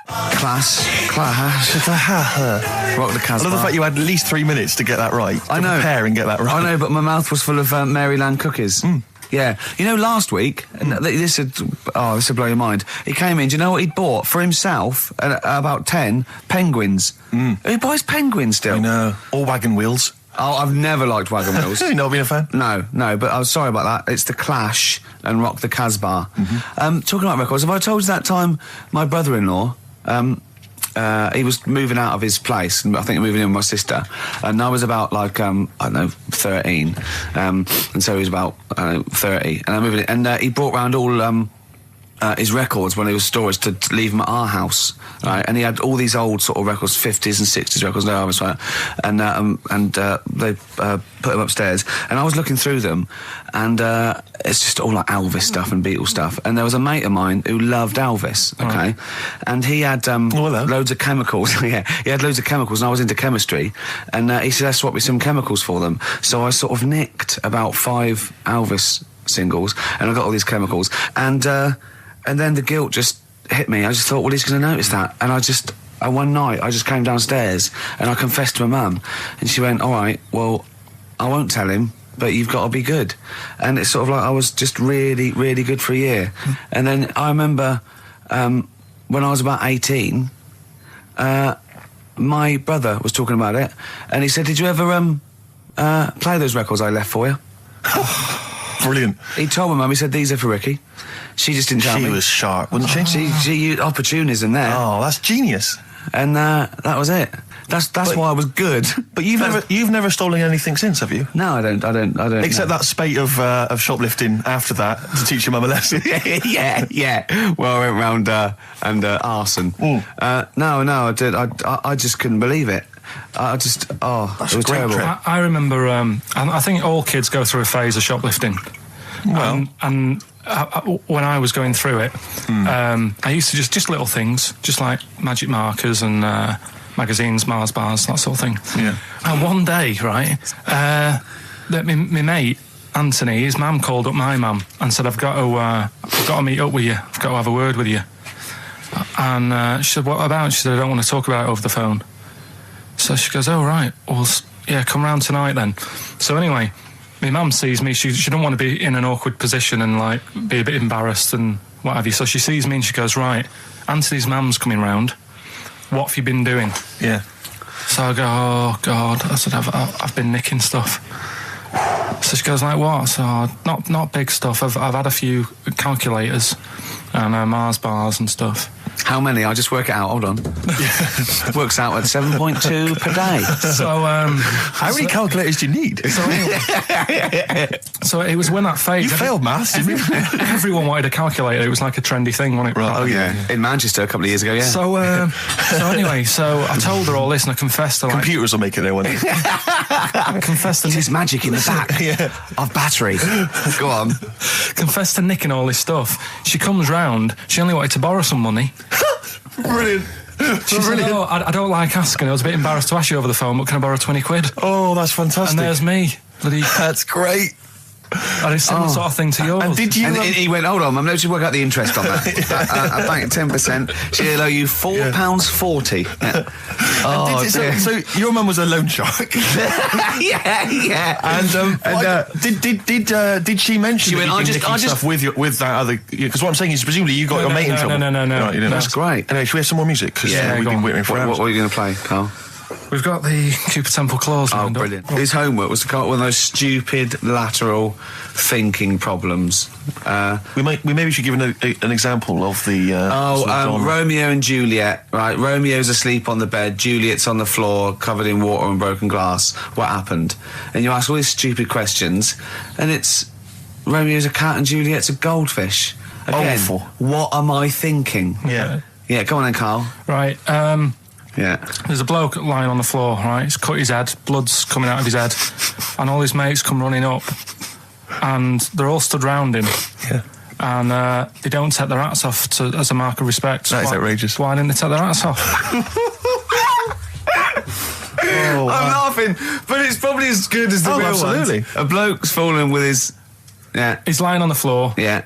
Class. Rock the Casbah. I love the fact you had at least 3 minutes to get that right. I know. Prepare and get that right. I know, but my mouth was full of Maryland cookies. Yeah. You know, last week, this would blow your mind. He came in, do you know what he'd bought? For himself, about 10 penguins. Who buys penguins still? I know. Or wagon wheels. Oh, I've never liked wagon wheels. You've not been a fan? No, but I was sorry about that. It's The Clash and Rock the Casbah. Talking about records, have I told you that time my brother-in-law... he was moving out of his place, and I think moving in with my sister, and I was about like I don't know, 13, and so he was about 30, and I moved in, and he brought round all his records when he was storage to leave them at our house, right? And he had all these old sort of records, 50s and 60s records, no Elvis, right? And they put them upstairs, and I was looking through them, and it's just all like Elvis stuff and Beatles stuff. And there was a mate of mine who loved Elvis, okay? And he had loads of chemicals. Yeah, he had loads of chemicals, and I was into chemistry, and he said, "Let's swap me some chemicals for them." So I sort of nicked about 5 Elvis singles, and I got all these chemicals, and then the guilt just hit me. I just thought, well, he's going to notice that. And one night, I just came downstairs and I confessed to my mum. And she went, all right, well, I won't tell him, but you've got to be good. And it's sort of like I was just really, really good for a year. And then I remember when I was about 18, my brother was talking about it. And he said, did you ever play those records I left for you? Brilliant. He told my mum, he said, these are for Ricky. She just didn't tell me. She was sharp, wasn't she? She used opportunism there. Oh, that's genius. And that was it. That's why I was good. But you've never stolen anything since, have you? No, I don't. Except that spate of shoplifting after that to teach your mum a lesson. yeah. Well, I went round and arson. No, I did. I just couldn't believe it. It was terrible. I remember. I think all kids go through a phase of shoplifting. Well, and when I was going through it, I used to just little things, just like magic markers and magazines, Mars bars, that sort of thing. Yeah. And one day, right, my mate Anthony, his mum called up my mum and said, I've got to meet up with you. I've got to have a word with you. And she said, what about? She said, I don't want to talk about it over the phone. So she goes, oh, right, well, yeah, come round tonight then. So anyway, my mum sees me, she don't want to be in an awkward position and, like, be a bit embarrassed and what have you. So she sees me and she goes, right, Anthony's mum's coming round. What have you been doing? Yeah. So I go, oh, God. I said, I've been nicking stuff. So she goes, like, what? So, not big stuff. I've had a few calculators and Mars bars and stuff. How many? I'll just work it out. Hold on. Works out at 7.2 per day. So, how many calculators do you need? So it was when that phase. You failed maths, didn't you? Everyone wanted a calculator. It was like a trendy thing, wasn't it? Right. Oh, yeah. In Manchester a couple of years ago, yeah. So anyway, I told her all this and I confessed to, like... Computers will make it there one day. I confessed to... There's magic in the back of battery. Go on. Confessed to nicking all this stuff. She comes round. She only wanted to borrow some money. Brilliant. She said, oh, I don't like asking. I was a bit embarrassed to ask you over the phone, but can I borrow 20 quid? Oh, that's fantastic. And there's me. That's great. And it's similar sort of thing to yours. And did you? And he went, hold on, Mum, let's just work out the interest on that. I banked 10%. She'll owe you £4.40. Yeah. Oh, so your mum was a loan shark. yeah. And did she mention that you did stuff with that other? Because what I'm saying is, presumably you got your mate in trouble. No. Right, you didn't. That's great. Anyway, should we have some more music? Because we've been waiting for hours. What are you going to play, Carl? We've got the Cooper Temple Clause. Oh, brilliant. His homework was to come up with those stupid lateral thinking problems. We maybe should give an example of the... Romeo and Juliet, right? Romeo's asleep on the bed, Juliet's on the floor, covered in water and broken glass. What happened? And you ask all these stupid questions, and it's... Romeo's a cat and Juliet's a goldfish. Again, awful. What am I thinking? Yeah. Yeah, go on then, Carl. Right, Yeah. There's a bloke lying on the floor, right? He's cut his head, blood's coming out of his head, and all his mates come running up, and they're all stood round him. Yeah. And they don't take their hats off as a mark of respect. That is outrageous. Why didn't they take their hats off? I'm laughing, but it's probably as good as the real absolutely. ones. A bloke's fallen with his... Yeah. He's lying on the floor. Yeah.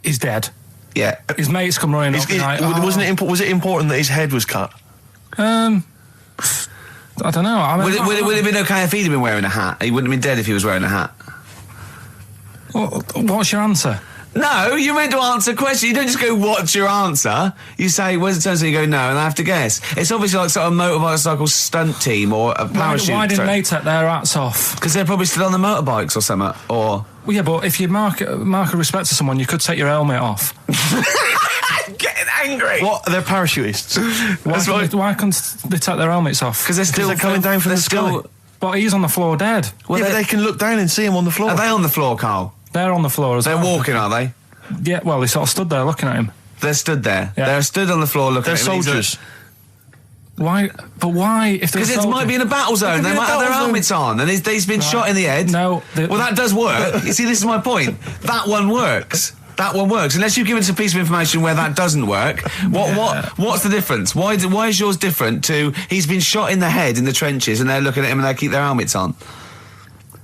He's dead. Yeah. His mates come running up. Was it important that his head was cut? I don't know. Would it have been okay if he'd have been wearing a hat? He wouldn't have been dead if he was wearing a hat. What's your answer? No, you're meant to answer a question. You don't just go, what's your answer? You say, where's the turn? So you go, no, and I have to guess. It's obviously like sort of a motorcycle stunt team or a parachute. Why didn't they take their hats off? Because they're probably still on the motorbikes or something, or... Well, yeah, but if you mark a respect to someone, you could take your helmet off. I'm getting angry. What? They're parachutists. Why can't they take their helmets off? Because they're coming down from the sky. But he's on the floor dead. Well, but they can look down and see him on the floor. Are they on the floor, Carl? They're on the floor as well. They're walking, are they? Yeah, well, they sort of stood there looking at him. They're stood there. Yeah. They're stood on the floor looking They're at him. soldiers. Why? But why? If Because it might be in a battle zone. They might have their helmets on, and he's been shot in the head. No. Well, that does work. You see, this is my point. That one works. That one works. Unless you've given us a piece of information where that doesn't work. What's the difference? Why is yours different to he's been shot in the head in the trenches and they're looking at him and they keep their helmets on?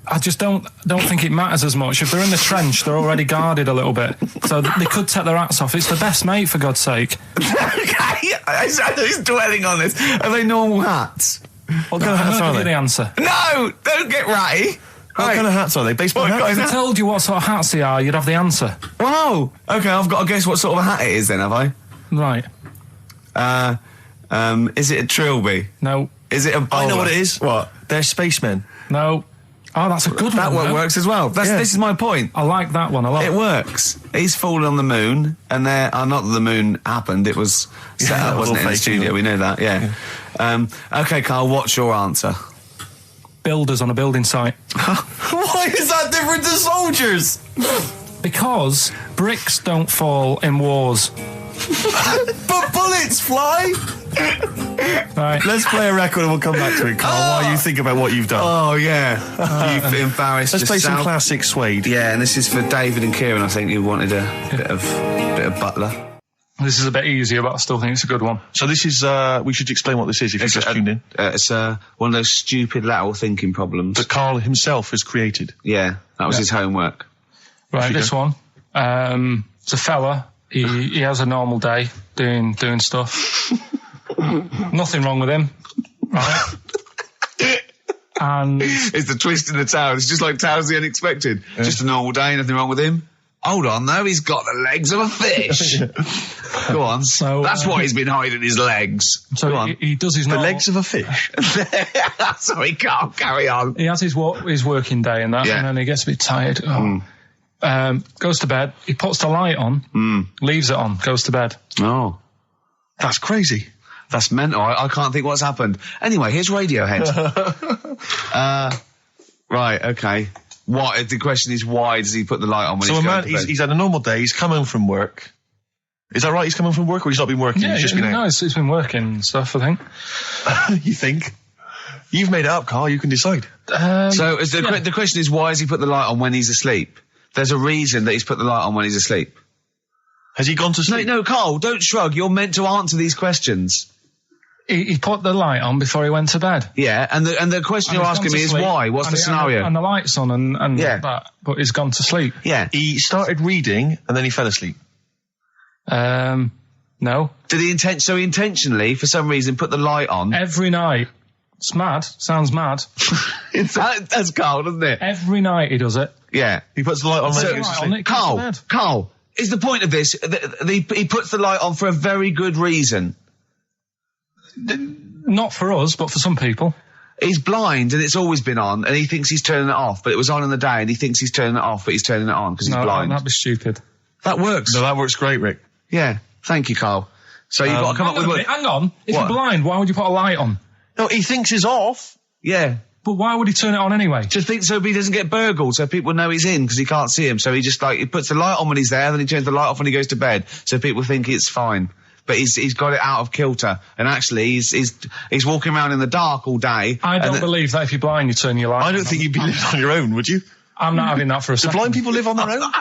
I just don't think it matters as much. If they're in the trench, they're already guarded a little bit. So they could take their hats off. It's the best mate, for God's sake. Okay, he's dwelling on this. Are they normal hats? What kind of hats are Give you the they? answer. No! Don't get ratty. What kind of hats are they? Baseball hats? If I told you what sort of hats they are, you'd have the answer. Wow. Okay, I've got to guess what sort of a hat it is then, have I? Right. Is it a trilby? No. Is it a bowler? I know what it is. What? They're spacemen. No. Oh, that's a good That one. one works as well. This is my point. I like that one a lot. It works. He's fallen on the moon, and not that the moon happened. It was set up, wasn't it, in the studio? We know that. Yeah. Okay, Carl. What's your answer? Builders on a building site. Why is that different to soldiers? Because bricks don't fall in wars. But bullets fly. Right. Let's play a record and we'll come back to it, Carl, while you think about what you've done. Oh yeah, you've embarrassed. Let's play some yourself. classic Suede. Yeah, and this is for David and Kieran. I think you wanted a bit of Butler. This is a bit easier, but I still think it's a good one. So this is, we should explain what this is if you just tuned in. It's one of those stupid lateral thinking problems That Carl himself has created. Yeah, that was his homework. Right, this one. It's a fella. He has a normal day doing stuff. Nothing wrong with him. Right. And It's the twist in the tale. It's just like Tales of the Unexpected. Yeah. Just a normal day, nothing wrong with him. Hold on, though, he's got the legs of a fish. Go on. So, that's why he's been hiding his legs. So Go on. He does his The normal, legs of a fish. Sorry, Carl, carry on. He has his working day and that, Yeah. and then he gets a bit tired. Goes to bed. He puts the light on, leaves it on, goes to bed. Oh. That's crazy. That's mental. I can't think what's happened. Anyway, here's Radiohead. Right, okay. What? The question is, why does he put the light on when So he's a going man, to bed? he's had a normal day, he's come home from work. Is that right? He's come home from work or he's not been working? Yeah, he's just been out? no, it's been working and stuff, I think. You think? You've made it up, Carl. You can decide. So the question is, why has he put the light on when he's asleep? There's a reason that he's put the light on when he's asleep. Has he gone to sleep? No, Carl, don't shrug. You're meant to answer these questions. He put the light on before he went to bed. Yeah, and the question you're asking me is why? What's the scenario? And the light's on and Yeah. that, but he's gone to sleep. Yeah. He started reading and then he fell asleep. No. Did he intentionally, for some reason, put the light on? Every night. It's mad. Sounds mad. That's Carl, doesn't it? Every night he does it. Yeah. He puts the light on. So- when he goes to Light sleep. on it, goes to bed. Carl, is the point of this, he puts the light on for a very good reason. Not for us, but for some people. He's blind and it's always been on and he thinks he's turning it off, but it was on in the day and he thinks he's turning it off, but he's turning it on because he's blind. That'd be stupid. That works. No, that works great, Rick. Yeah. Thank you, Carl. So you've got to come up with what... Hang on. If What? you're blind, why would you put a light on? No, he thinks it's off. Yeah. But why would he turn it on anyway? Just think so he doesn't get burgled, so people know he's in because he can't see him. So he just he puts the light on when he's there, then he turns the light off when he goes to bed, so people think it's fine. But he's got it out of kilter, and actually he's walking around in the dark all day. I don't believe that if you're blind, you turn your light on. I don't think you'd be living on your own, would you? I'm not having that for a Do second. blind people live on their own?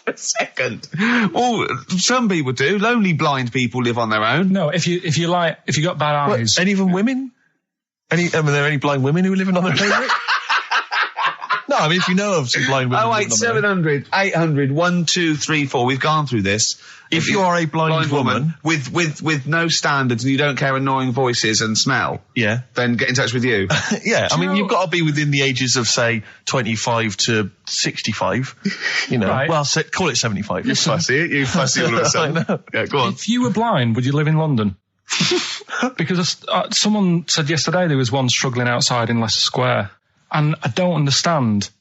For a second. Well, some people do. Lonely blind people live on their own. No, if you got bad eyes. Any of them women? Are there any blind women who are living on their own? Rick? No, I mean, if you know of some blind women. Oh, wait, 700, 800, 1234. We've gone through this. If you are a blind woman with no standards and you don't care annoying voices and smell, yeah, then get in touch with you. yeah. I mean, you've got to be within the ages of say 25 to 65. You know, Right. well, call it 75. You fussy all of a sudden. Yeah, go on. If you were blind, would you live in London? Because someone said yesterday there was one struggling outside in Leicester Square, and I don't understand.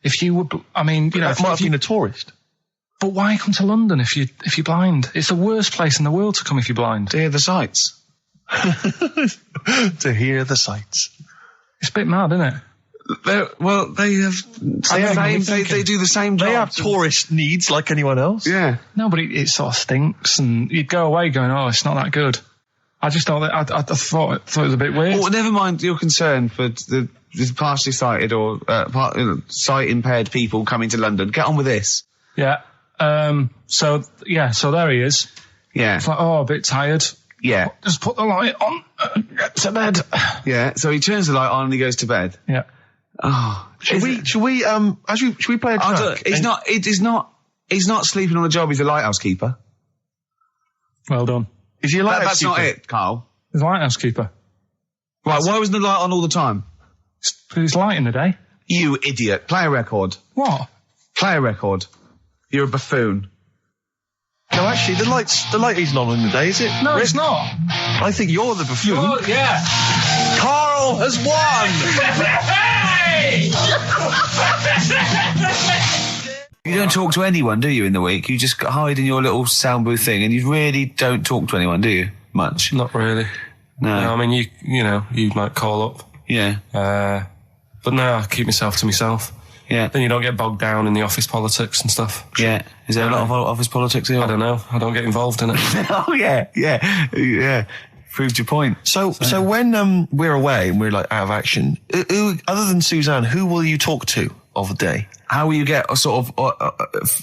If you were, I mean, you know, That might have been a tourist. but why come to London if you're blind? It's the worst place in the world to come if you're blind. To hear the sights. To hear the sights. It's a bit mad, isn't it? Well, they have. They do the same job. They have tourist needs like anyone else. Yeah. No, but it sort of stinks, and you'd go away going, "Oh, it's not that good." I just thought that I thought it was a bit weird. Well, never mind your concern for the partially sighted or sight impaired people coming to London. Get on with this. Yeah. So there he is. Yeah. It's like, a bit tired. Yeah. Just put the light on. Get to bed. Yeah. So he turns the light on and he goes to bed. Yeah. Oh. Should we play a track? He's not sleeping on the job. He's a lighthouse keeper. Well done. Is he a lighthouse That's keeper? not it, Carl. He's a lighthouse keeper. Right. Why wasn't the light on all the time? It's light in the day. You idiot. Play a record. What? Play a record. You're a buffoon. No, actually, the light isn't on in the day, is it? No, it's not. I think you're the buffoon. Yeah. Carl has won! You don't talk to anyone, do you, in the week? You just hide in your little sound booth thing, and you really don't talk to anyone, do you? Much? Not really. No. I mean, you might call up. Yeah. But no, I keep myself to myself. Yeah. Then you don't get bogged down in the office politics and stuff. Yeah. Is there a lot of office politics here? I don't know. I don't get involved in it. Oh, yeah. Proved your point. So when we're away and we're like out of action, who, other than Suzanne, who will you talk to of the day? How will you get a sort of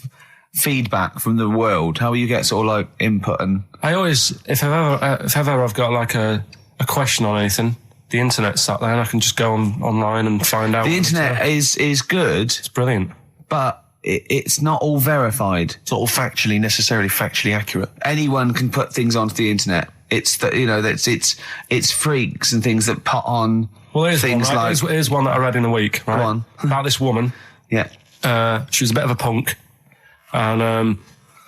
feedback from the world? How will you get sort of like input and... I always, if ever I've got like a question on anything, the internet's sat there and I can just go online and find out. The internet is good. It's brilliant. But it's not all verified. It's not all necessarily factually accurate. Anyone can put things onto the internet. It's it's freaks and things that put on things like... Here's one that I read in a week, right? Go on. About this woman. Yeah. She was a bit of a punk. And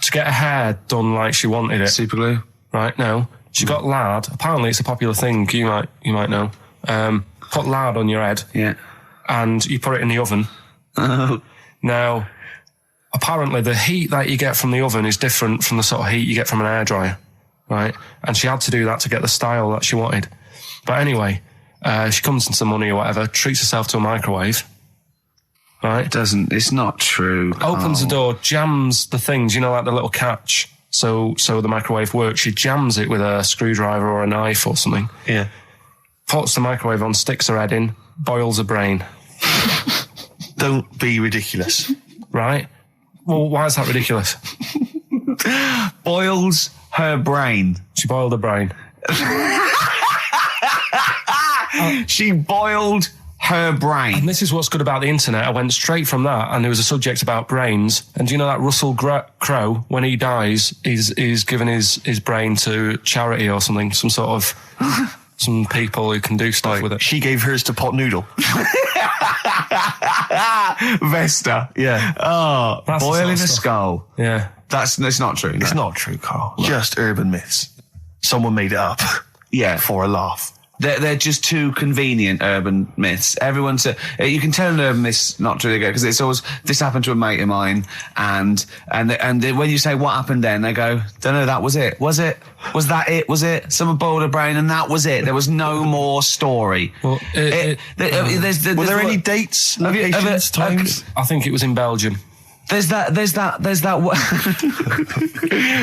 to get her hair done like she wanted it. Super glue? Right, no. She got lard. Apparently it's a popular thing, you might know. Put lard on your head. Yeah. And you put it in the oven. Oh. Now, apparently the heat that you get from the oven is different from the sort of heat you get from an hairdryer. Right? And she had to do that to get the style that she wanted. But anyway, she comes into money or whatever, treats herself to a microwave. Right? It's not true. Opens the door, jams the things, like the little catch. So the microwave works. She jams it with a screwdriver or a knife or something. Yeah. Puts the microwave on, sticks her head in, boils her brain. Don't be ridiculous. Right? Well, why is that ridiculous? Boils her brain. She boiled her brain. She boiled her brain. And this is what's good about the internet. I went straight from that, and there was a subject about brains. And do you know that Russell Crowe, when he dies, is given his brain to charity or something, some sort of some people who can do stuff with it. She gave hers to Pot Noodle. Vesta. Yeah. Oh, That's boiling the a sort of skull. Yeah. That's not true. It's not true, Carl. Just urban myths. Someone made it up. Yeah. For a laugh. They're just too convenient urban myths. Everyone's you can tell an urban myth's not true because it's always this happened to a mate of mine, and when you say what happened then, they go, don't know, that was it. Was it? Was that it? Was it? Someone boiled a brain and that was it. There was no more story. Well, were there any dates, locations, times? I think it was in Belgium. There's that one.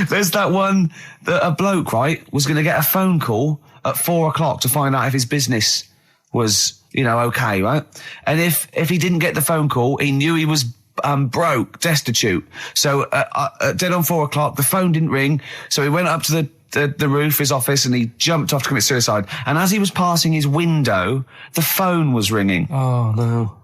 There's that one that a bloke, right, was going to get a phone call at 4:00 to find out if his business was, okay, right? And if he didn't get the phone call, he knew he was broke, destitute. So dead on 4:00, the phone didn't ring. So he went up to the roof, his office, and he jumped off to commit suicide. And as he was passing his window, the phone was ringing. Oh no.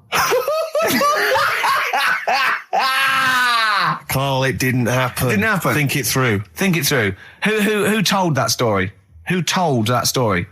Carl, it didn't happen. Didn't happen. Think it through. Think it through. Who told that story? Who told that story?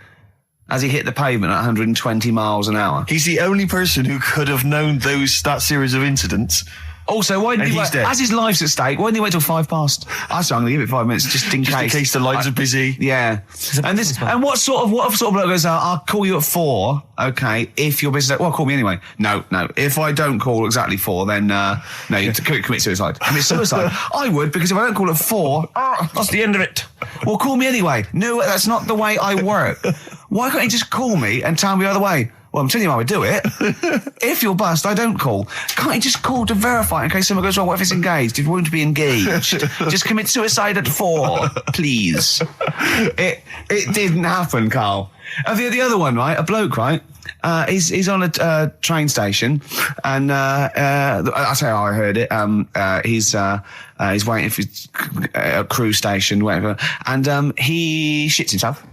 As he hit the pavement at 120 miles an hour. He's the only person who could have known that series of incidents. Also, why didn't he wait? Dead. As his life's at stake, why didn't he wait till 5:00? I said I'm going to give it 5 minutes just in case. In case the lines are busy. Yeah. And what sort of bloke goes out? I'll call you at 4. Okay, if your business. Well, call me anyway. No. If I don't call exactly 4, then no, you commit suicide. Commit suicide. I would, because if I don't call at 4, that's the end of it. Well, call me anyway. No, that's not the way I work. Why can't you just call me and tell me the other way? Well, I'm telling you how I do it. If you're bust, I don't call. Can't you just call to verify in case someone goes, what if it's engaged? It won't be engaged. Just commit suicide at 4, please. It didn't happen, Carl. The other one, right? A bloke, right? He's on a train station, and I'll tell you how I heard it. He's waiting for a cruise station, whatever, and he shits himself.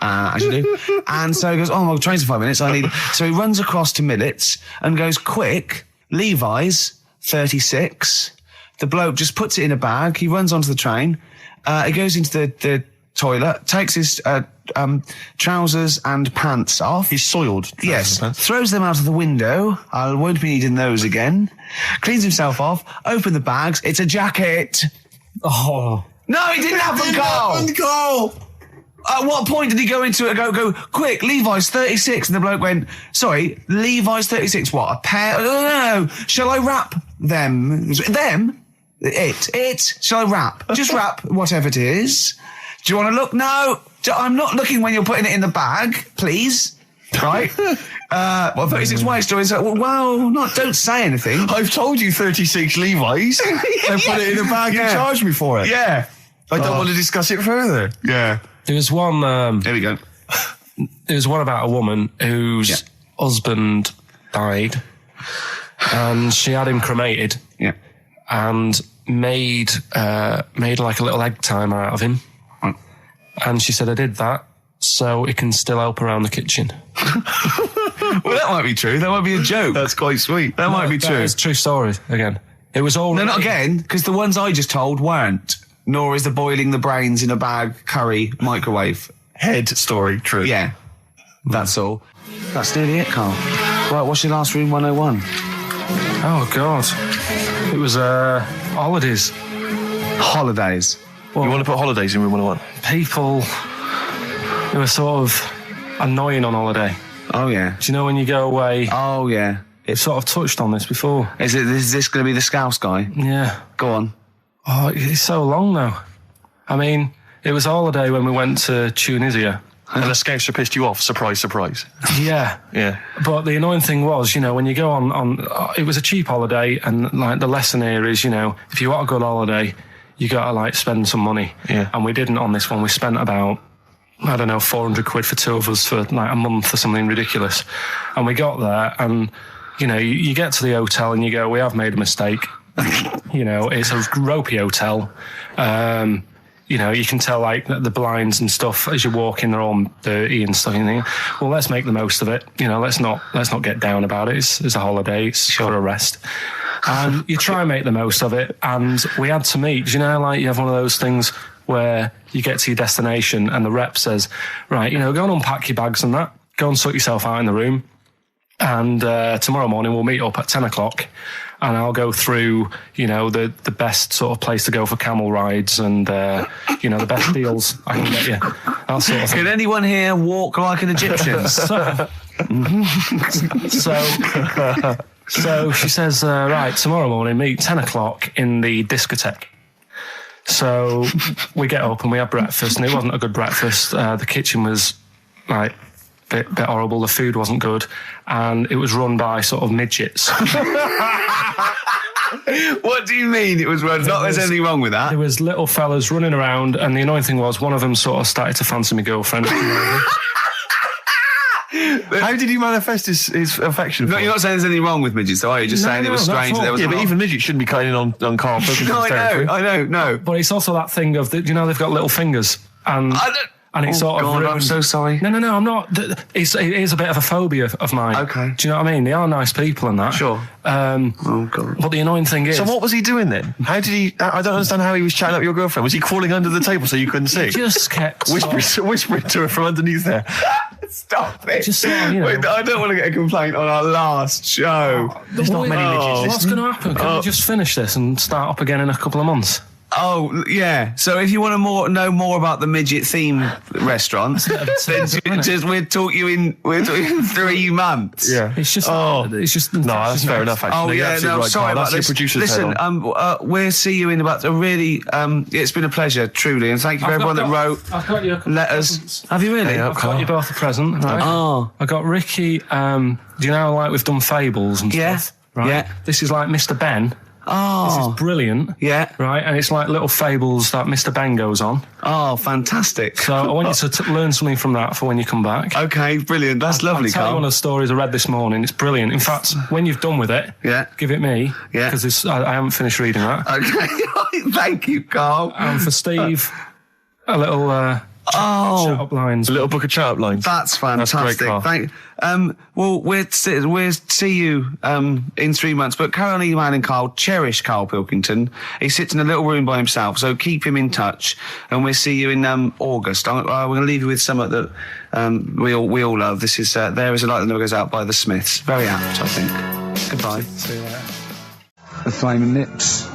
As you do. And so he goes, oh, well, train's in 5 minutes. So he runs across to Millets and goes, quick, Levi's 36. The bloke just puts it in a bag. He runs onto the train. He goes into the toilet, takes his trousers and pants off. He's soiled. Yes. Throws them out of the window. I won't be needing those again. Cleans himself off. Open the bags. It's a jacket. Oh. No, it didn't happen, Carl. At what point did he go into it and go, quick, Levi's 36? And the bloke went, sorry, Levi's 36, what, a pair? No. Shall I wrap them? Them? It. Shall I wrap? Just wrap whatever it is. Do you want to look? No. I'm not looking when you're putting it in the bag, please. Right? 36 waist stories. Well, don't say anything. I've told you 36 Levi's. And put it in a bag and charged me for it. Yeah. I don't want to discuss it further. Yeah. There was one... Here we go. There was one about a woman whose husband died, and she had him cremated. Yeah. And made like a little egg timer out of him. Right. And she said, I did that so it can still help around the kitchen. Well, that might be true. That might be a joke. That's quite sweet. That might be true. It's a true story, again. It was all... No, not again, because the ones I just told weren't. Nor is the boiling the brains in a bag curry microwave. Head story, true. Yeah. That's all. That's nearly it, Carl. Right, what's your last room 101? Oh, God. It was, holidays. Holidays. Well, You want to put holidays in room 101? people who are sort of annoying on holiday. Oh, yeah. Do you know when you go away? Oh, yeah. It's sort of touched on this before. Is this going to be the Scouse guy? Yeah. Go on. Oh, it's so long though. I mean, it was a holiday when we went to Tunisia. And the Scouser pissed you off. Surprise, surprise. Yeah. Yeah. But the annoying thing was, when you go on it was a cheap holiday, and like the lesson here is, if you want a good holiday, you got to like spend some money. Yeah. And we didn't on this one. We spent about, I don't know, 400 quid for 2 of us for like a month or something ridiculous. And we got there and, you get to the hotel and you go, we have made a mistake. It's a ropey hotel. You can tell like the blinds and stuff as you walk in, they're all dirty and stuff. And you think, well, let's make the most of it. Let's not get down about it. It's a holiday. It's for a rest. And you try and make the most of it. And we had to meet. Like you have one of those things where you get to your destination and the rep says, right, go and unpack your bags and that. Go and sort yourself out in the room. And tomorrow morning we'll meet up at 10 o'clock. And I'll go through, the best sort of place to go for camel rides and, the best deals I can get you. That sort of thing. Can anyone here walk like an Egyptian? So she says, right, tomorrow morning, meet 10 o'clock in the discotheque. So we get up and we have breakfast, and it wasn't a good breakfast. The kitchen was, like, bit horrible. The food wasn't good, and it was run by sort of midgets. What do you mean it was run? There's anything wrong with that. There was little fellas running around, and the annoying thing was one of them sort of started to fancy my girlfriend. How did he manifest his affection? No, you're not saying there's anything wrong with midgets, though, are you? Just saying it was strange. There was but even midgets shouldn't be cutting in on Karl Pilkington's territory. I know, no. But it's also that thing of, they've got little fingers, and it's sort of ruined. I'm so sorry. No, I'm not. It is a bit of a phobia of mine. Okay. Do you know what I mean? They are nice people and that. Sure. Oh, God. But the annoying thing is... So what was he doing then? How did he... I don't understand how he was chatting up your girlfriend. Was he crawling under the table so you couldn't see? Just kept... Whispering to her from underneath there. Stop it. Just sort of, Wait, I don't want to get a complaint on our last show. There's not many midgets. What's going to happen? Can we just finish this and start up again in a couple of months? Oh, yeah. So if you want to know more about the midget theme restaurant, then we'll talk you in 3 months. Yeah. It's just. It's just. No, that's fair enough, actually. Oh, You're yeah, absolutely no, right, sorry Carl. about That's this. your producer's head Listen, we'll see you in about a really, it's been a pleasure, truly, and thank you for everyone that wrote I've got you letters. Have you really? Yeah, I've got you both a present, right? Oh. I got Ricky, do you know, like, we've done fables and Yeah. stuff, right? Yeah. This is like Mr. Ben. Oh. This is brilliant. Yeah. Right, and it's like little fables that Mr. Ben goes on. Oh, fantastic. So I want you to learn something from that for when you come back. Okay, brilliant. That's lovely, I'll tell you Carl. one of the stories I read this morning. It's brilliant. In fact, when you've done with it, Yeah. give it me. Yeah. Because I haven't finished reading that. Okay, thank you, Carl. And for Steve, a little chat-up lines. A little book of chat-up lines. That's fantastic. Carl. Well, we'll see you in 3 months. But carry on emailing Carl. Cherish Karl Pilkington. He sits in a little room by himself, so keep him in touch. And we'll see you in August. We're going to leave you with something that we all love. This is There Is a Light That Never Goes Out by the Smiths. Very apt, I think. Goodbye. See you later. The Flaming Lips.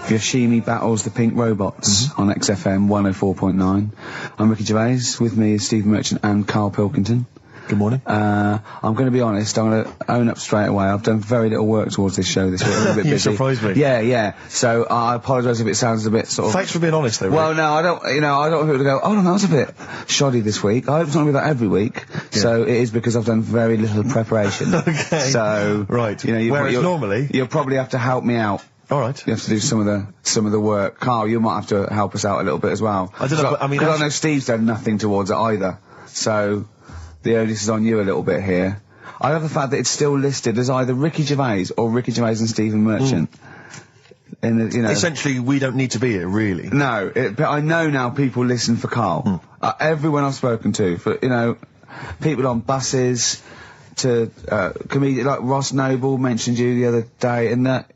Yoshimi battles the Pink Robots on XFM 104.9. I'm Ricky Gervais. With me is Steve Merchant and Karl Pilkington. Good morning. I'm going to be honest. I'm going to own up straight away. I've done very little work towards this show this week. I'm a bit You busy. surprised me. Yeah. So I apologise if it sounds a bit sort of. Thanks for being honest, though. Rick. Well, no, I don't. I don't want people to go. Oh, no, that was a bit shoddy this week. I hope it's not going to be that every week. Yeah. So it is because I've done very little preparation. Okay. So Right. Whereas normally you'll probably have to help me out. All right. You have to do some of the work. Carl, you might have to help us out a little bit as well. I don't know, but I mean, because I know Steve's done nothing towards it either. So the onus is on you a little bit here. I love the fact that it's still listed as either Ricky Gervais or Ricky Gervais and Stephen Merchant. And Essentially, we don't need to be here, really. no, but I know now people listen for Carl. Everyone I've spoken to, for people on buses, to comedian like Ross Noble mentioned you the other day, and that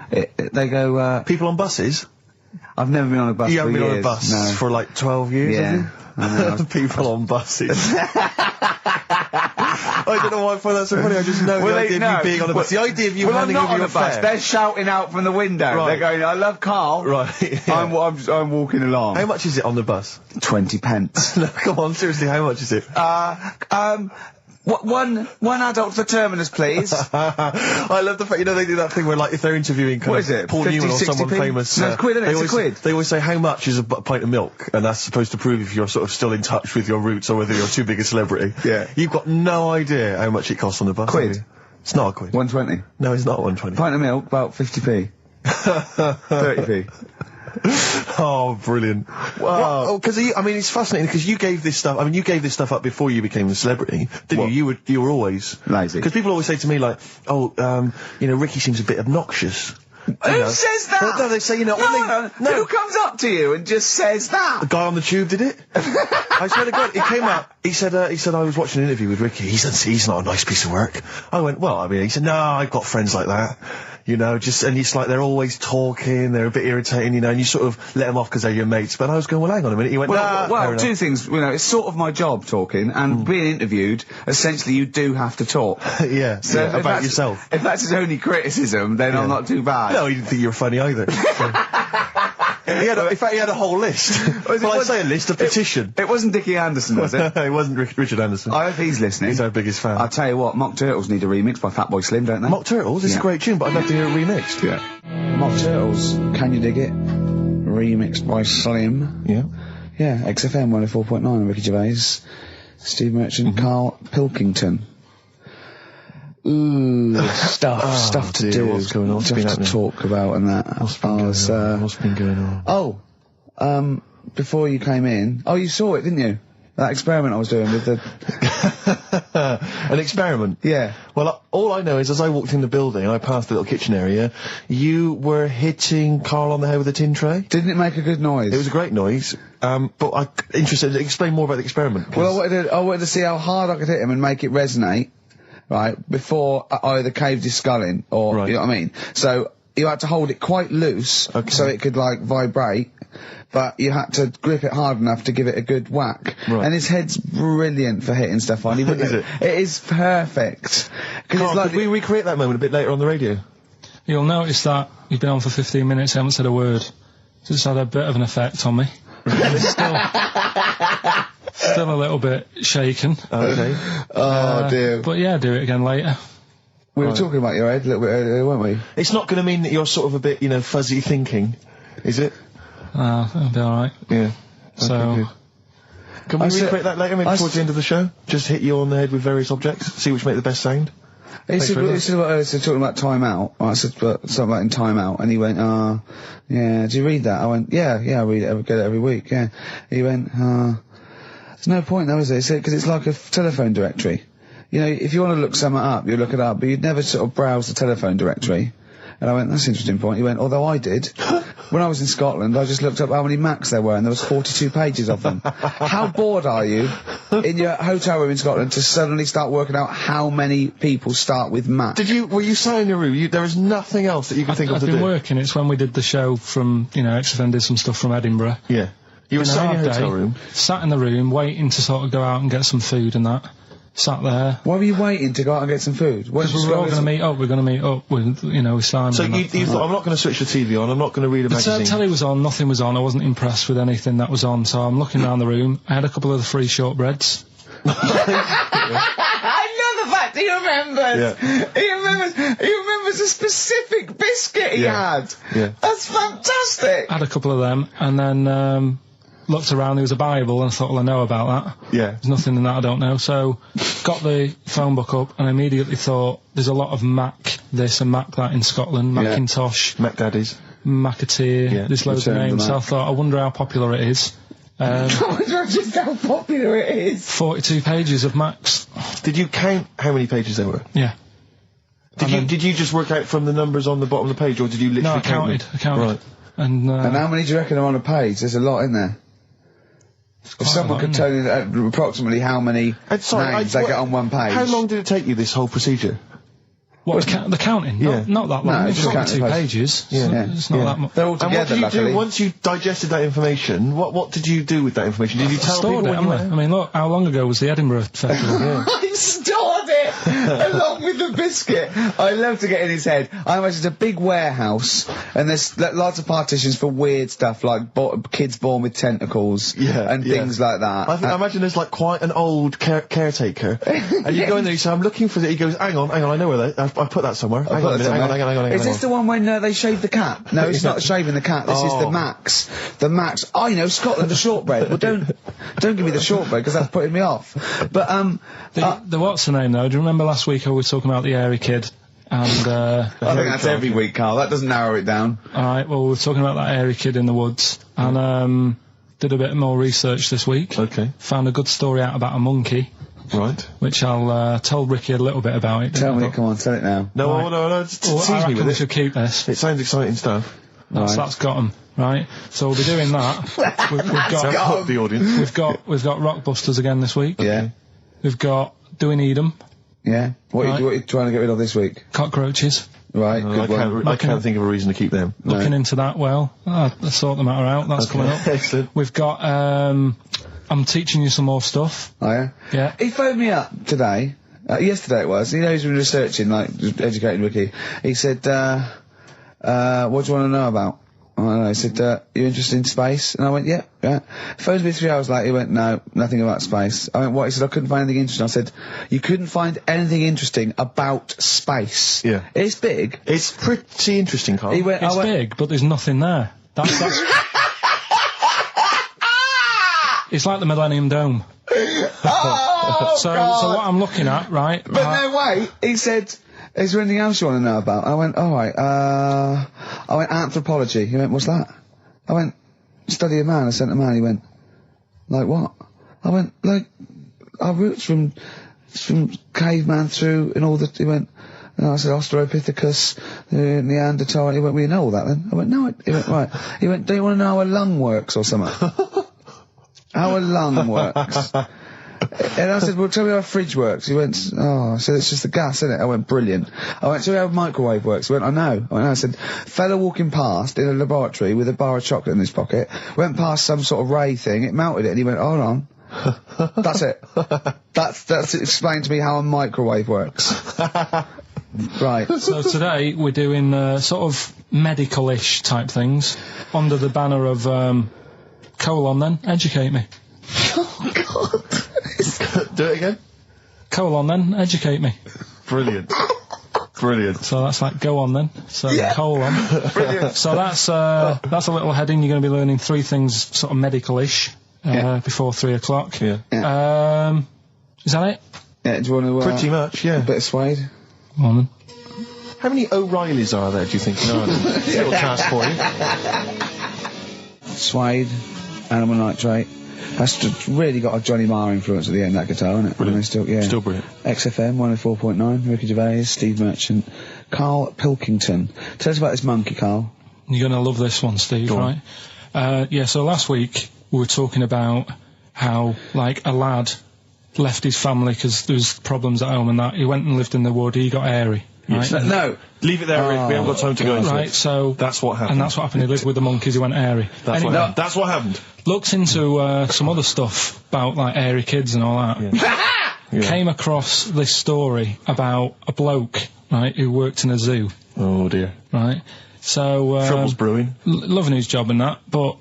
they go. People on buses? I've never been on a bus. You for haven't been on a years, bus no. for like 12 years, Yeah. have you? People on buses. I don't know why I find that so funny. I just know the idea of you being on a bus. The idea of you handing over your fare. They're shouting out from the window. Right. They're going, "I love Carl." Right. Yeah. I'm walking along. How much is it on the bus? 20 pence. No, come on, seriously, how much is it? One adult for terminus, please. I love the fact, they do that thing where, like, if they're interviewing What is it, Paul 50, Newman or 60 someone p? famous. No, it's quid, isn't it? They It's a always, quid. They always say, how much is a pint of milk? And that's supposed to prove if you're sort of still in touch with your roots or whether you're too big a celebrity. Yeah. You've got no idea how much it costs on the bus. Quid? have you? It's not a quid. 120. No, it's not 120. Pint of milk, about 50p. 30p. Oh, brilliant. Wow. Because, it's fascinating because you gave this stuff, you gave this stuff up before you became a celebrity, didn't What? you? You were always Lazy. Because people always say to me, like, Ricky seems a bit obnoxious. Who says that? Well, no, they say, No. Who comes up to you and just says that? The guy on the tube did it. I swear to God, he came up. He said I was watching an interview with Ricky. He said, he's not a nice piece of work. I went, he said, no, I've got friends like that. And it's like they're always talking, they're a bit irritating, and you sort of let them off because they're your mates. But I was going, well, hang on a minute. He went, Well, two things. It's sort of my job talking, and being interviewed, essentially you do have to talk. Yeah, So yeah, if about that's- yourself. If that's his only criticism, then I'm not too bad. No, he didn't think you were funny either. In fact, he had a whole list. I say a list, a petition. It wasn't Dickie Anderson, was it? It wasn't Richard Anderson. I hope he's listening. He's our biggest fan. I'll tell you what, Mock Turtles need a remix by Fatboy Slim, don't they? Mock Turtles is a great tune, but I'd love to hear it remixed. Yeah. Mock Turtles, Can You Dig It? Remixed by Slim. Yeah. Yeah, XFM 104.9, Ricky Gervais, Steve Merchant, Karl Pilkington. Ooh, stuff to dear, do, what's going on? What's stuff been to happening? talk about and that. What's been going on? Before you came in, you saw it, didn't you? That experiment I was doing with the... An experiment? Yeah. Well, all I know is as I walked in the building and I passed the little kitchen area, you were hitting Carl on the head with a tin tray. Didn't it make a good noise? It was a great noise, but I'm interested to explain more about the experiment. 'cause- Well, I wanted to see how hard I could hit him and make it resonate, right, before I either caved his skull in, or, Right. you know what I mean? So, you had to hold it quite loose, so it could, vibrate, but you had to grip it hard enough to give it a good whack. Right. And his head's brilliant for hitting stuff on. Is it? It is perfect. 'Cause Carl, it's like could we recreate that moment a bit later on the radio? You'll notice that you've been on for 15 minutes, I haven't said a word. So it's had a bit of an effect on me. It's still a little bit shaken. Okay. Oh dear. But yeah, do it again later. We were talking about your head a little bit earlier, weren't we? It's not going to mean that you're sort of a bit, fuzzy thinking, is it? It'll be alright. Yeah. So... Okay, good. Can we recreate that later, maybe towards the end of the show? Just hit you on the head with various objects, see which make the best sound? He said talking about Time Out. I said something about in Time Out, and he went, yeah, do you read that? I went, yeah, I read it, get it every week, yeah. He went, there's no point though, is there? He said, because it's like a telephone directory. You know, if you want to look something up, you look it up, but you'd never sort of browse the telephone directory. And I went, that's an interesting point. He went, although I did. When I was in Scotland, I just looked up how many Macs there were, and there was 42 pages of them. How bored are you in your hotel room in Scotland to suddenly start working out how many people start with Mac? Were you sat in your room? There is nothing else that you can think of to do? I've been working. It's when we did the show from, XFM did some stuff from Edinburgh. Yeah. You were sat in your hotel room? Sat in the room, waiting to sort of go out and get some food and that. Sat there. Why were you waiting to go out and get some food? Because we were all going to meet up. We're going to meet up with, with Simon. So you thought, I'm not going to switch the TV on, I'm not going to read a magazine. The telly was on, nothing was on, I wasn't impressed with anything that was on, so I'm looking around the room. I had a couple of the free shortbreads. I love the fact he remembers. Yeah. He remembers a specific biscuit he had. Yeah. That's fantastic. I had a couple of them, and then, looked around, there was a Bible, and I thought, well, I know about that. Yeah. There's nothing in that I don't know. So, got the phone book up, and I immediately thought, there's a lot of Mac this and Mac that in Scotland, Macintosh. Mac Daddies. Macateer, there's loads of names. So I thought, I wonder how popular it is. I wonder just how popular it is. 42 pages of Macs. Did you count how many pages there were? Yeah. Did you just work out from the numbers on the bottom of the page, or did you literally count them? I counted. Right. And how many do you reckon are on a page? There's a lot in there. If someone could tell you approximately how many names they get on one page. How long did it take you, this whole procedure? What, the counting? Yeah. Not that long. No, it's just 2 pages. Yeah. It's not that much. They're all together, and what did you luckily. do once you digested that information? What did you do with that information? Did you tell people when you went? I mean, look, how long ago was the Edinburgh Festival? I stored it along with the biscuit. I love to get in his head. I imagine it's a big warehouse, and there's lots of partitions for weird stuff like kids born with tentacles and things like that. I imagine there's like quite an old caretaker, and you go in there, you say, I'm looking for it. He goes, hang on, I know where that. I put that somewhere. Hang on a minute. Is this the one when they shave the cat? No, it's not shaving the cat. This is the Max. The Max. Oh, Scotland, the shortbread. Well, don't give me the shortbread, because that's putting me off. But the what's the name though? Do you remember last week I was talking about the hairy kid? And I think that's every week, Carl. That doesn't narrow it down. All right. Well, we were talking about that hairy kid in the woods, and did a bit more research this week. Okay. Found a good story out about a monkey. Right. Which I'll tell Ricky a little bit about it. Tell me, come on, tell it now. No, tease me with we it. should keep this. It sounds exciting stuff. That's got 'em, right? So we'll be doing that. we've got the audience. We've got Rockbusters again this week. Yeah. We've got Do We Need 'Em? Yeah. What are you trying to get rid of this week? Cockroaches. Right, good one. I can't think of a reason to keep them. Looking into that, I'll sort the matter out. That's coming up. Excellent. We've got, I'm teaching you some more stuff. Oh, yeah? Yeah. He phoned me up today. Yesterday it was. He's been researching, educating Ricky. He said, what do you want to know about? I don't know. He said, you interested in space? And I went, yeah. Phoned me 3 hours later. He went, no, nothing about space. I went, what? He said, I couldn't find anything interesting. I said, you couldn't find anything interesting about space? Yeah. It's big. It's pretty interesting, Carl. It's big, but there's nothing there. That's it's like the Millennium Dome. So what I'm looking at, right? But no, wait. He said, is there anything else you want to know about? I went, alright, I went, anthropology. He went, what's that? I went, study a man. I sent a man. He went, like what? I went, like, our roots from caveman through and all that. He went, and I said, Australopithecus, Neanderthal. He went, well, you know all that then? I went, no. He went, right. He went, do you want to know how a lung works or something? How a lung works. And I said, well, tell me how a fridge works. He went, oh, I said, it's just the gas, isn't it? I went, brilliant. I went, tell me how a microwave works. He went, I know. I said, fella walking past in a laboratory with a bar of chocolate in his pocket, went past some sort of ray thing, it melted it, and he went, hold on. That's it. That's explained to me how a microwave works. Right. So today we're doing sort of medical-ish type things under the banner of colon. Then educate me. Oh God. Do it again. Colon. Then educate me. Brilliant. Brilliant. So that's like go on then. So colon. Brilliant. So that's a little heading. You're going to be learning 3 things sort of medical-ish before 3 o'clock. Yeah. Is that it? Yeah. Do you want to? Pretty much. Yeah. A bit of suede. Come on then. How many O'Reillys are there, do you think, in Ireland? Little task for you. Suede, animal nitrate. That's just really got a Johnny Marr influence at the end, that guitar, isn't it? Brilliant. Still brilliant. XFM 104.9, Ricky Gervais, Steve Merchant, Karl Pilkington. Tell us about this monkey, Karl. You're going to love this one, Steve, right? So last week we were talking about how, like, a lad left his family because there was problems at home and that. He went and lived in the wood, he got airy. Right? No. Leave it there, Rick. We haven't got time to go into Right, it. so... That's what happened. And that's what happened. He lived with the monkeys, he went airy. That's what happened. Looked into some other stuff about, like, airy kids and all that. Yeah. Came across this story about a bloke, right, who worked in a zoo. Oh, dear. Right? So... Trouble's brewing. Loving his job and that, but...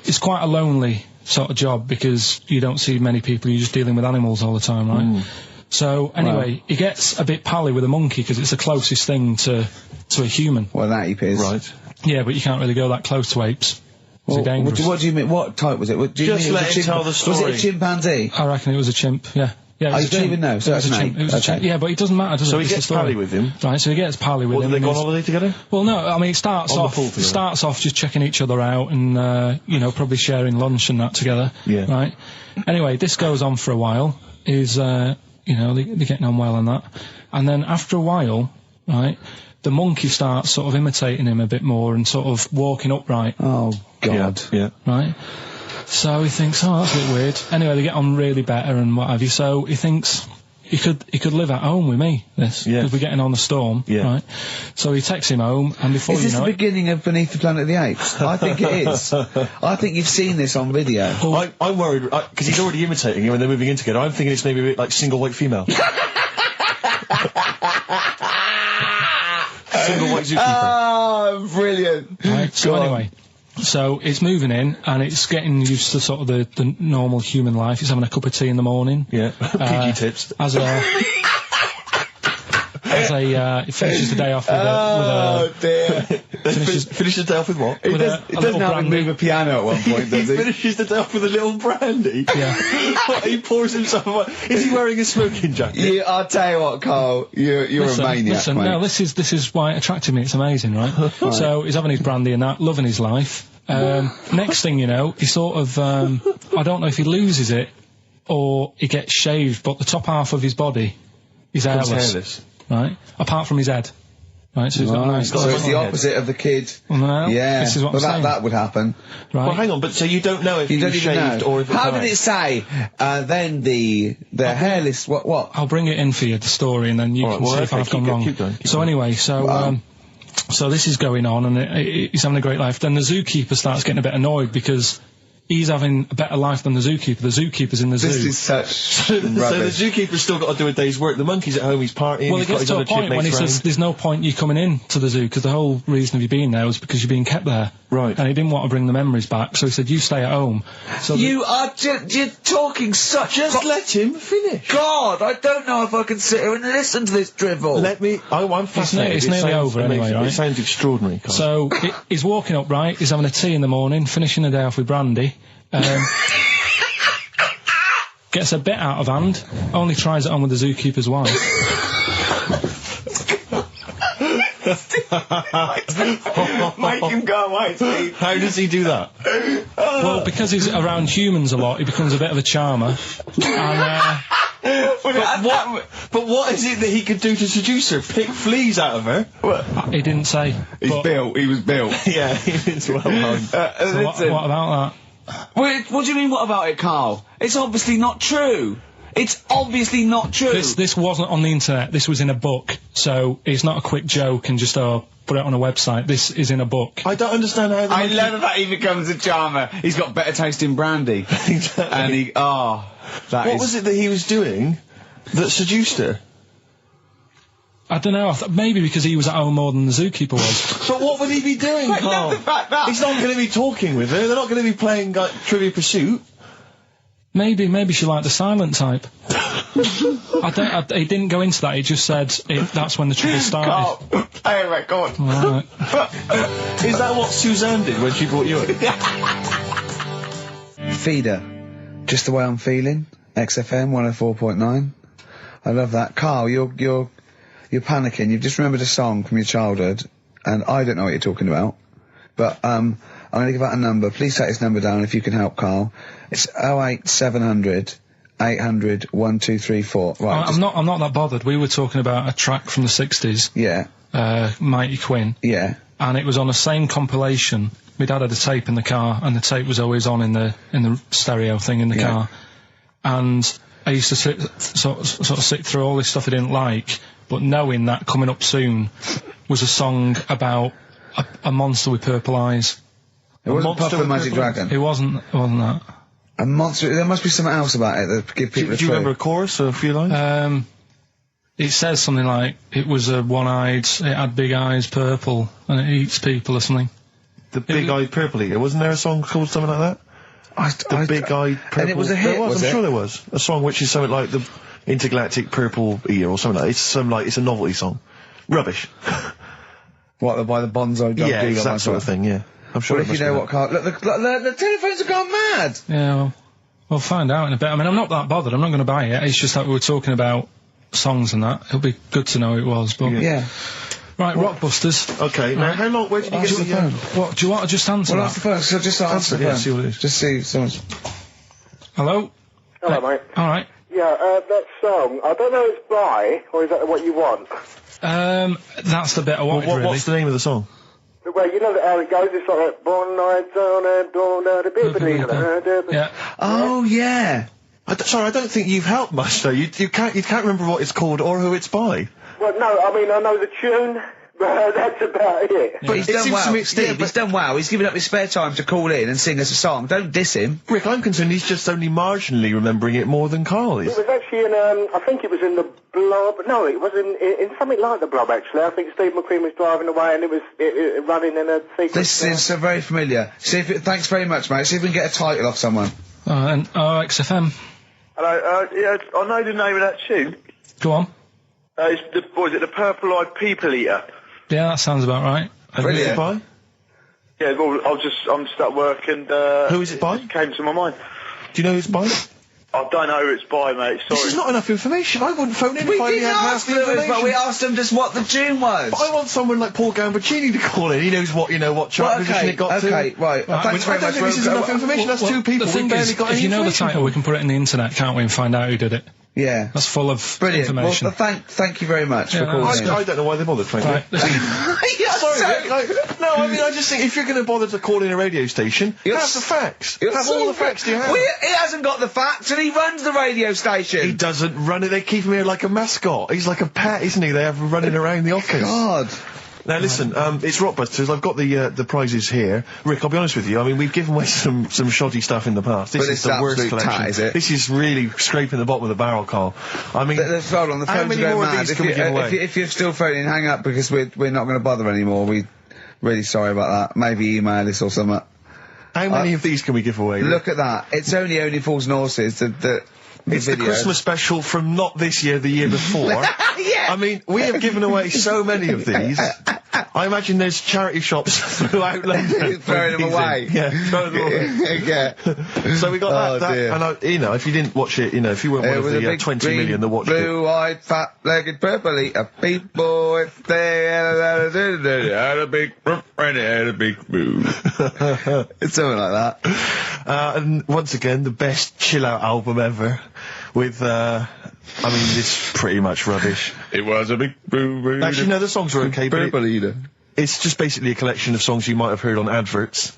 It's quite a lonely sort of job because you don't see many people, you're just dealing with animals all the time, right? So, anyway, he gets a bit pally with a monkey because it's the closest thing to a human. Well, that ape is. Right. Yeah, but you can't really go that close to apes. Well, dangerous. what do you mean? What type was it? Do you Just mean let him tell the story. Was it a chimpanzee? I reckon it was a chimp, yeah. Yeah, it was you a don't chimp. even know, so It was that's a an chimp. ape. It was a Okay. chimp. Yeah, but it doesn't matter, does it? So he It's the gets story. pally with him. Right, so he gets pally with What, him. do they go on and holiday together? well, no, I mean, it starts On the off pool together. just checking each other out and, probably sharing lunch and that together. Yeah. Right? Anyway, this goes on for a while. They're getting on well and that. And then after a while, right, the monkey starts sort of imitating him a bit more and sort of walking upright. Oh, God. Yeah. Right? So he thinks, oh, that's a bit weird. Anyway, they get on really better and what have you. So he thinks he could live at home with me, this. Yeah. Because we're getting on the storm. Yeah. Right? So he takes him home and before Is you this know the it... beginning of Beneath the Planet of the Apes? I think it is. I think you've seen this on video. I'm worried, because he's already imitating him and they're moving in together. I'm thinking it's maybe a bit like single white female. Single white zookeeper. Oh, brilliant. Right, so Go on. anyway, so it's moving in and it's getting used to sort of the normal human life. It's having a cup of tea in the morning. Yeah. PG tips. It finishes the day off with Oh, dear. Finishes the day off with what? He with does, a he doesn't little have to brandy. move a piano at one point, does He he? finishes the day off with a little brandy. Yeah. He pours himself. Is he wearing a smoking jacket? I'll tell you what, Carl, you're a maniac, listen, mate. no, this is why it attracted me. It's amazing, right? So he's having his brandy and that, loving his life. Next thing you know, he sort of, I don't know if he loses it or he gets shaved, but the top half of his body is hairless. Right? Apart from his head. Right, so he's got a nice... So it's the opposite of the kid. Well, no, Yeah, this is what I'm saying. that would happen. Right? Well, hang on, but so you don't know if You he don't was even shaved know. or if it's How did dyed? it say? Then the hairless. What? I'll bring it in for you, the story, and then you All can right, see well, if okay, I've gone keep wrong. going. So anyway, so this is going on, and he's having a great life. Then the zookeeper starts getting a bit annoyed because he's having a better life than the zookeeper. The zookeeper's in the zoo. This is such So the rubbish. zookeeper's still got to do a day's work. The monkey's at home, he's partying. Well, he's it got gets his to a other point when he chipmates says round. there's no point you coming in to the zoo because the whole reason of you being there was because you're being kept there. Right. And he didn't want to bring the memories back, so he said, you stay at home. So You are you're talking such. Just let him finish. God, I don't know if I can sit here and listen to this drivel. I'm fascinated. It's It nearly sounds over anyway, amazing. right? It sounds extraordinary, Carl. So he's walking up, right? He's having a tea in the morning, finishing the day off with brandy. Gets a bit out of hand, only tries it on with the zookeeper's wife. Make him go away, Steve. How does he do that? Well, because he's around humans a lot, he becomes a bit of a charmer. And, But what is it that he could do to seduce her? Pick fleas out of her? he didn't say. He's but- built. He was built. Yeah, it's well done. So what about that? What do you mean, what about it, Carl? It's obviously not true. It's obviously not true. This wasn't on the internet. This was in a book. So it's not a quick joke and just put it on a website. This is in a book. I don't understand how. I love that he becomes a charmer. He's got better taste in brandy. Exactly. And what What was it that he was doing that seduced her? I don't know. Maybe because he was at home more than the zookeeper was. But what would he be doing, Carl? He's not going to be talking with her. They're not going to be playing like Trivial Pursuit. Maybe she liked the silent type. He didn't go into that. He just said that's when the trouble started. Carl, play a record. Right. Is that what Suzanne did when she brought you in? Feeder. Just the way I'm feeling. XFM 104.9. I love that. Carl, you're panicking. You've just remembered a song from your childhood, and I don't know what you're talking about. But I'm going to give out a number. Please take this number down if you can help, Carl. It's 08700 800 1234. Right. I'm not that bothered. We were talking about a track from the 60s. Yeah. Mighty Quinn. Yeah. And it was on the same compilation. My dad had a tape in the car, and the tape was always on in the stereo thing in the car. And I used to sort of sit through all this stuff I didn't like, but knowing that coming up soon was a song about a monster with purple eyes. It wasn't Puff the Magic Dragon. It wasn't that. A monster. There must be something else about it that give people. Do you remember a chorus or a few lines? It says something like it was a one-eyed, it had big eyes, purple, and it eats people or something. The big-eyed purple eater. Wasn't there a song called something like that? The big-eyed purple. And it was a hit. I'm sure there was a song which is something like the Intergalactic Purple Eater or something like that. It's a novelty song. Rubbish. What, by the Bonzo Dog? Yeah, it's that sort of thing. Yeah. I'm sure. Well, if you know what, Carl, look, the telephones have gone mad. Yeah, well, we'll find out in a bit. I mean, I'm not that bothered. I'm not going to buy it. It's just that we were talking about songs and that. It'll be good to know who it was. But yeah. Right, Rockbusters. Okay. Now, how long? Where did you get the phone? What do you want to just answer? Well, that? answer the phone. So just answer the phone. Yeah, see what it is. Just see someone's. Hello. Hello, mate. All right. Yeah, that song, I don't know if it's by, or is that what you want? That's the bit I wanted, really. What's the name of the song? Well, you know how it goes, it's like, born nights on a dawn, Yeah. Oh, yeah. Sorry, I don't think you've helped much, though. You can't remember what it's called or who it's by. Well, no, I mean, I know the tune, but that's about it. But he's done well, Steve, he's done well. He's given up his spare time to call in and sing us a song. Don't diss him. Rick, I'm concerned he's just only marginally remembering it more than Carl is. It was actually in, I think it was in the Blob, no, it was in something like the Blob, actually. I think Steve McQueen was driving away and it was running in a sequence. This is so very familiar. Thanks very much, mate. See if we can get a title off someone. And XFM. Hello, yeah, I know the name of that tune. Go on. It's the Purple-Eyed People Eater? Yeah, that sounds about right. Who is it by? Yeah, well, I'm just at work and... Who is it by? It came to my mind. Do you know who it's by? I don't know who it's by, mate, sorry. This is not enough information. I wouldn't phone in if I didn't have half the information. But we asked him just what the tune was. But I want someone like Paul Gambaccini to call in. He knows what chart position it got to. Okay, right. Thanks very I don't much. think this is enough information. That's two people. The thing is, if you know the title, we can put it in the internet, can't we, and find out who did it. Yeah. That's full of brilliant information. Well, thank you very much for calling in. I don't know why they bothered, frankly. Right. Sorry, no, I mean, I just think if you're going to bother to call in a radio station, have the facts. Have all the facts you have. Well, he hasn't got the facts, and he runs the radio station. He doesn't run it. They keep him here like a mascot. He's like a pet, isn't he? They have him running around the office. God. Now listen, it's Rockbusters. I've got the prizes here. Rick, I'll be honest with you. I mean, we've given away some shoddy stuff in the past. This is the worst collection. Tat, is it? This is really scraping the bottom of the barrel, Carl. I mean, hold on, the phones are going mad. If you're still phoning, hang up because we're not going to bother anymore. We're really sorry about that. Maybe email us or something. How many of these can we give away? Look at that. It's only Fools and Horses. It's the Christmas special from not this year, the year before. Yeah. I mean, we have given away so many of these. I imagine there's charity shops throughout London. Throwing them away. Yeah, throwing them away. Yeah. So we got that, dear. and if you didn't watch it, if you weren't one of the 20 million that watched it. Blue-eyed, fat-legged, purple eater people, if they had a big and had a big boo. It's something like that. And once again, the best chill-out album ever, with, this pretty much rubbish. It was a big boo. Actually, no, the songs were okay, but purple eater. It's just basically a collection of songs you might have heard on adverts.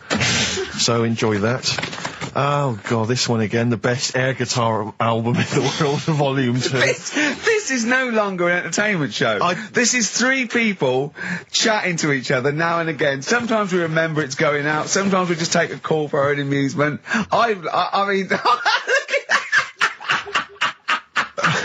So enjoy that. Oh god, this one again, the best air guitar album in the world, Volume 2. This is no longer an entertainment show. This is three people chatting to each other now and again. Sometimes we remember it's going out, sometimes we just take a call for our own amusement. I mean...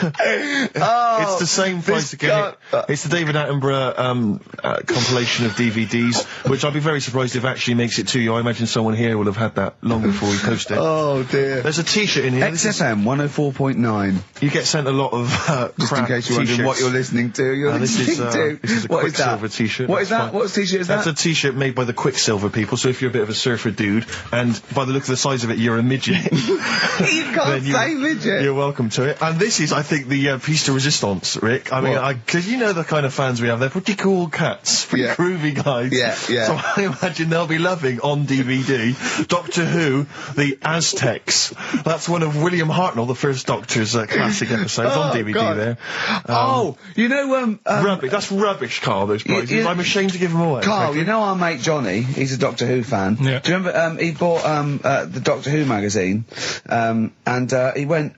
It's the same price to get it. It's the David Attenborough compilation of DVDs, which I'd be very surprised if it actually makes it to you. I imagine someone here will have had that long before we post it. Oh dear. There's a T-shirt in here. XFM 104.9 You get sent a lot of Just crap in case you're wondering what you're listening to. This is a Quicksilver T-shirt. What is that? What T-shirt is that? That's a T-shirt made by the Quicksilver people, so if you're a bit of a surfer dude, and by the look of the size of it, you're a midget. You can't say midget. You're welcome to it. And this is, I think, the piece de resistance, Rick. I mean, because you know the kind of fans we have. They're pretty cool cats, pretty groovy guys. Yeah. So I imagine they'll be loving, on DVD, Doctor Who, the Aztecs. That's one of William Hartnell, the first Doctor's classic episodes on DVD God. there. You know, Rubbish. That's rubbish, Carl, those prizes. I'm ashamed to give them away. Carl, frankly. you know our mate Johnny? He's a Doctor Who fan. Yeah. Do you remember, he bought, the Doctor Who magazine, and he went,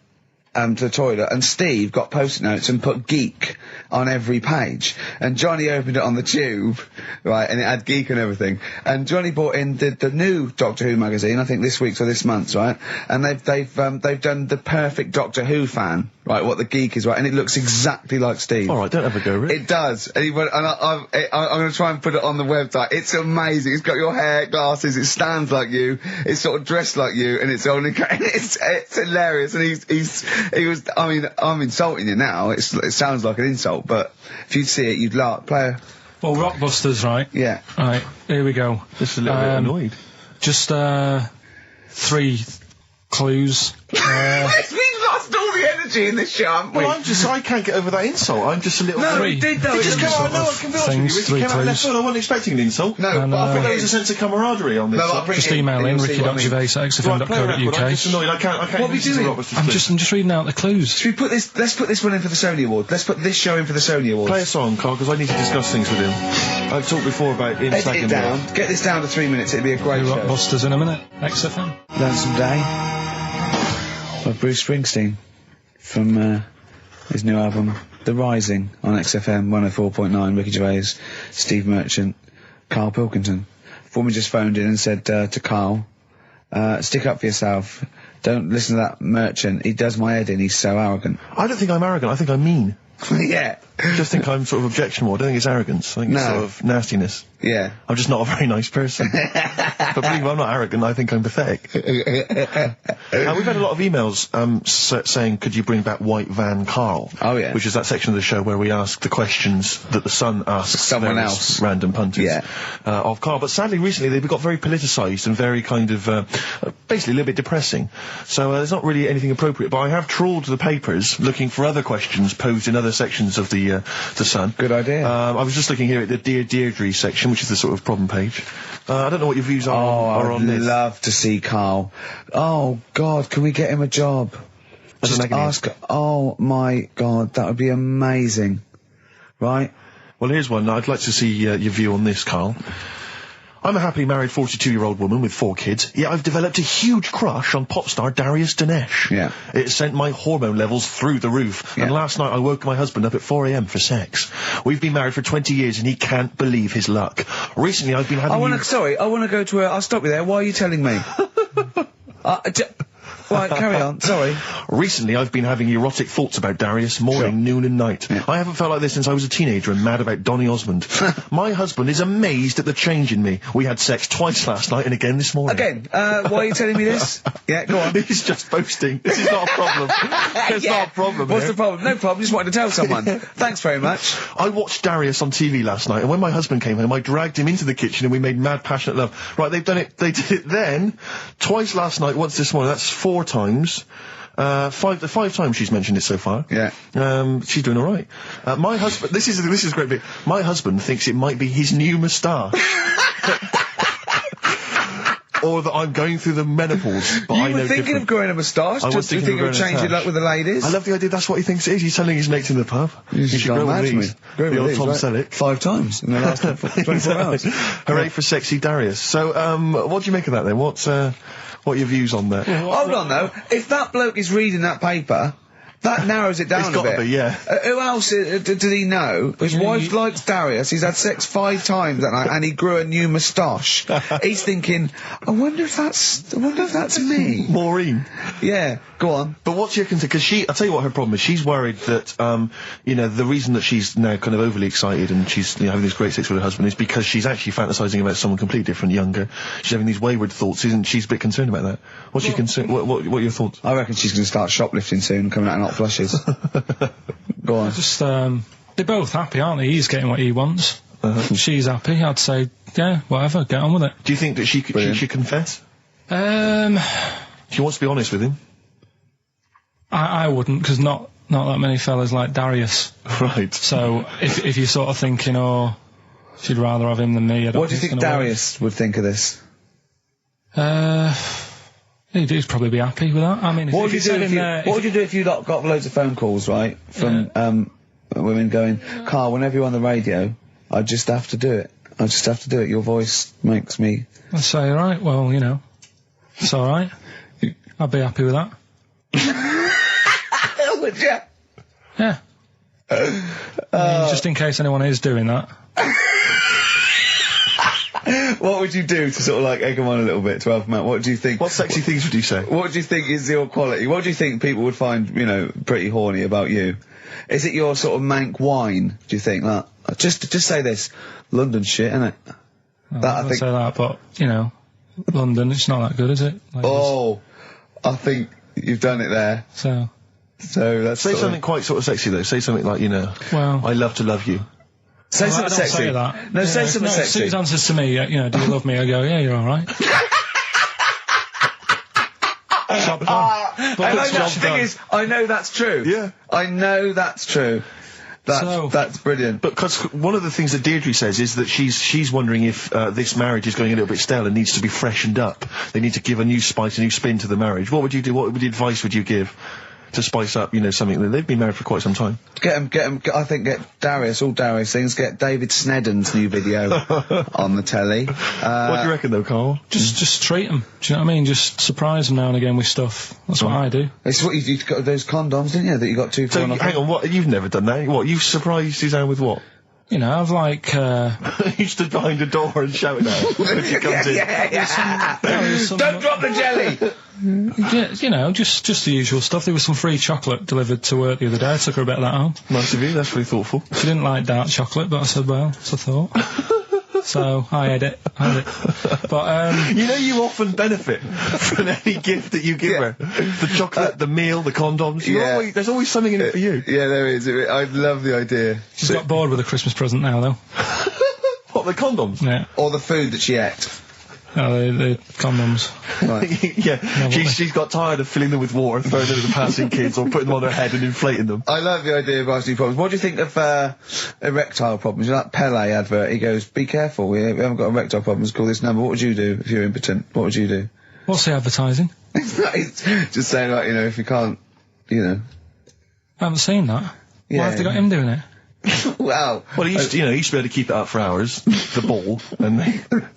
to the toilet, and Steve got post-it notes and put geek on every page. And Johnny opened it on the tube, right, and it had geek and everything. And Johnny bought in the new Doctor Who magazine, I think this week's or this month's, right? And they've done the perfect Doctor Who fan, right, what the geek is, right, and it looks exactly like Steve. Alright, don't ever go, Rick. It does. And he went, and I'm going to try and put it on the website. It's amazing. It's got your hair, glasses, it stands like you, it's sort of dressed like you, and it's only, it's hilarious. And he was, I mean, I'm insulting you now, it sounds like an insult, but if you'd see it, you'd laugh. Well, Rockbusters, right? Yeah. Right, here we go. Just a little bit annoyed. Just, 3 clues. We've lost all the energy in this show, haven't we? Well, I can't get over that insult. I'm just a little... No, Three. we did though. It just came out, no, I can be honest with you, things, it came out 3 left clues. field. I wasn't expecting an insult. No, And, but I I think thought there was a sense of camaraderie on this. No, but I'll side. bring Just it email and in, you'll see what I mean. ricky.gervais at Right, play a record. I'm xfm.co.uk. just annoyed. I can't What are we listen to doing? Robert's I'm just reading out the clues. Should we put this, let's put this one in for the Sony Award. Let's put this show in for the Sony Awards. Play a song, Carl, because I need to discuss things with him. I've talked before about in Edit second it down. Get this down to 3 minutes. It'd be a great show. Rockbusters in a minute. XFM. Lonesome Day by Bruce Springsteen from his new album The Rising on XFM 104.9. Ricky Gervais, Steve Merchant, Karl Pilkington. Former just phoned in and said to Karl, stick up for yourself. Don't listen to that Merchant. He does my head in. He's so arrogant. I don't think I'm arrogant. I think I'm mean. Yeah. I just think I'm sort of objectionable. I don't think it's arrogance. I think it's No. sort of nastiness. Yeah. I'm just not a very nice person. But believe me, I'm not arrogant. I think I'm pathetic. We've had a lot of emails saying, could you bring back White Van Carl? Oh, yeah. Which is that section of the show where we ask the questions that the Sun asks Someone various else. random punters Yeah. of Carl. But sadly, recently, they've got very politicised and very kind of, basically a little bit depressing. So there's not really anything appropriate. But I have trawled the papers looking for other questions posed in other sections of the Sun. Good idea. I was just looking here at the Dear Deirdre section, which is the sort of problem page. I don't know what your views are on I'd this. love to see Karl. Oh, God, can we get him a job? As an Just agony. ask. Oh, my God, that would be amazing. Right? Well, here's one. I'd like to see your view on this, Carl. I'm a happily married 42-year-old woman with 4 kids, yet I've developed a huge crush on pop star Darius Dinesh. Yeah. It sent my hormone levels through the roof, and Yeah. last night I woke my husband up at 4 a.m. for sex. We've been married for 20 years and he can't believe his luck. Recently I've been having... I want to go to I'll stop you there. Why are you telling me? Right, carry on. Sorry. Recently, I've been having erotic thoughts about Darius morning, noon and night. Yeah. I haven't felt like this since I was a teenager and mad about Donny Osmond. My husband is amazed at the change in me. We had sex twice last night and again this morning. Again, why are you telling me this? Yeah, go on. He's just boasting. This is not a problem. There's not a problem What's here. the problem? No problem, just wanted to tell someone. Thanks very much. I watched Darius on TV last night, and when my husband came home, I dragged him into the kitchen and we made mad, passionate love. Right, they did it then, twice last night, once this morning. That's 4 times. 5 times she's mentioned it so far. Yeah. She's doing all right. My husband, this is a great bit. My husband thinks it might be his new moustache. Or that I'm going through the menopause, but I You know were thinking different. of growing a moustache? I was Just thinking thinking of of growing a changing tash. luck with the ladies? I love the idea that's what he thinks it is. He's telling his mates in the pub. You should gone grow mad with for me. these. Grow The with old these, Tom right? Selleck. 5 times in the last 24 hours. Hooray for sexy Darius. So, what do you make of that then? What are your views on that? Hold on though, if that bloke is reading that paper, That narrows it down It's a gotta bit. be, yeah. Who else did he know? His wife likes Darius. He's had sex 5 times that night, and he grew a new moustache. He's thinking, I wonder if that's me. Maureen. Yeah, go on. But what's your concern? Because I'll tell you what her problem is. She's worried that, the reason that she's now kind of overly excited and she's, having this great sex with her husband is because she's actually fantasizing about someone completely different, younger. She's having these wayward thoughts, isn't she? She's a bit concerned about that. What's your concern? What are your thoughts? I reckon she's going to start shoplifting soon and coming out in hot flushes. Go on. Just, they're both happy, aren't they? He's getting what he wants. She's happy. I'd say, yeah, whatever, get on with it. Do you think that she should confess? She wants to be honest with him. I wouldn't, because not that many fellas like Darius. Right. So if you're sort of thinking, oh, she'd rather have him than me, I don't What do you think Darius would think of this? He'd probably be happy with that. I mean, What would you do if you got loads of phone calls, right, from women going, Karl, whenever you're on the radio, I just have to do it. I just have to do it. Your voice makes me... I'd say, right, well, it's alright. I'd be happy with that. Would you? Yeah. I mean, just in case anyone is doing that. What would you do to sort of like egg them on a little bit to help them out? What do you think? What sexy things would you say? What do you think is your quality? What do you think people would find, pretty horny about you? Is it your sort of mank wine, do you think? Like, just say this. London shit, innit? I think say that, but, London, it's not that good, is it? I think you've done it there. So that's Say something quite sort of sexy, though. Say something like, well, I love to love you. Say something I don't sexy. say that. No, say something sexy. Sue's answers to me, do you love me? I go, yeah, you're alright. Job done. The thing is, I know that's true. Yeah. I know that's true. That's brilliant. But because one of the things that Deirdre says is that she's wondering if this marriage is going a little bit stale and needs to be freshened up. They need to give a new spice, a new spin to the marriage. What would you do? What advice would you give to spice up, something that they've been married for quite some time? Get Darius, all Darius things, get David Snedden's new video on the telly. What do you reckon though, Karl? Just treat them. Do you know what I mean? Just surprise them now and again with stuff. That's what I do. It's what you got those condoms, didn't you, that you got 2 for So, 1 off? hang on, what? You've never done that? What? You've surprised Suzanne with what? I've like, You stood behind a door and shouted at her when she comes in. Don't drop the jelly! yeah, just the usual stuff. There was some free chocolate delivered to work the other day. I took her a bit of that home. Nice of you, that's really thoughtful. She didn't like dark chocolate, but I said, well, that's a thought. So, I had it. But, you often benefit from any gift that you give her. The chocolate, the meal, the condoms. There's always something in it for you. Yeah, there is. I love the idea. She's got bored with a Christmas present now, though. What, the condoms? Yeah. Or the food that she ate. No, the condoms. Right. Yeah, she's got tired of filling them with water, throwing them at the passing kids, or putting them on her head and inflating them. I love the idea of asking problems. What do you think of erectile problems? That Pele advert, he goes, be careful, we haven't got erectile problems, call this number. What would you do if you're impotent? What would you do? What's the advertising? Just saying, like, if you can't, I haven't seen that. Yeah. Why have they got him doing it? Well, he used to be able to keep it up for hours, the ball, and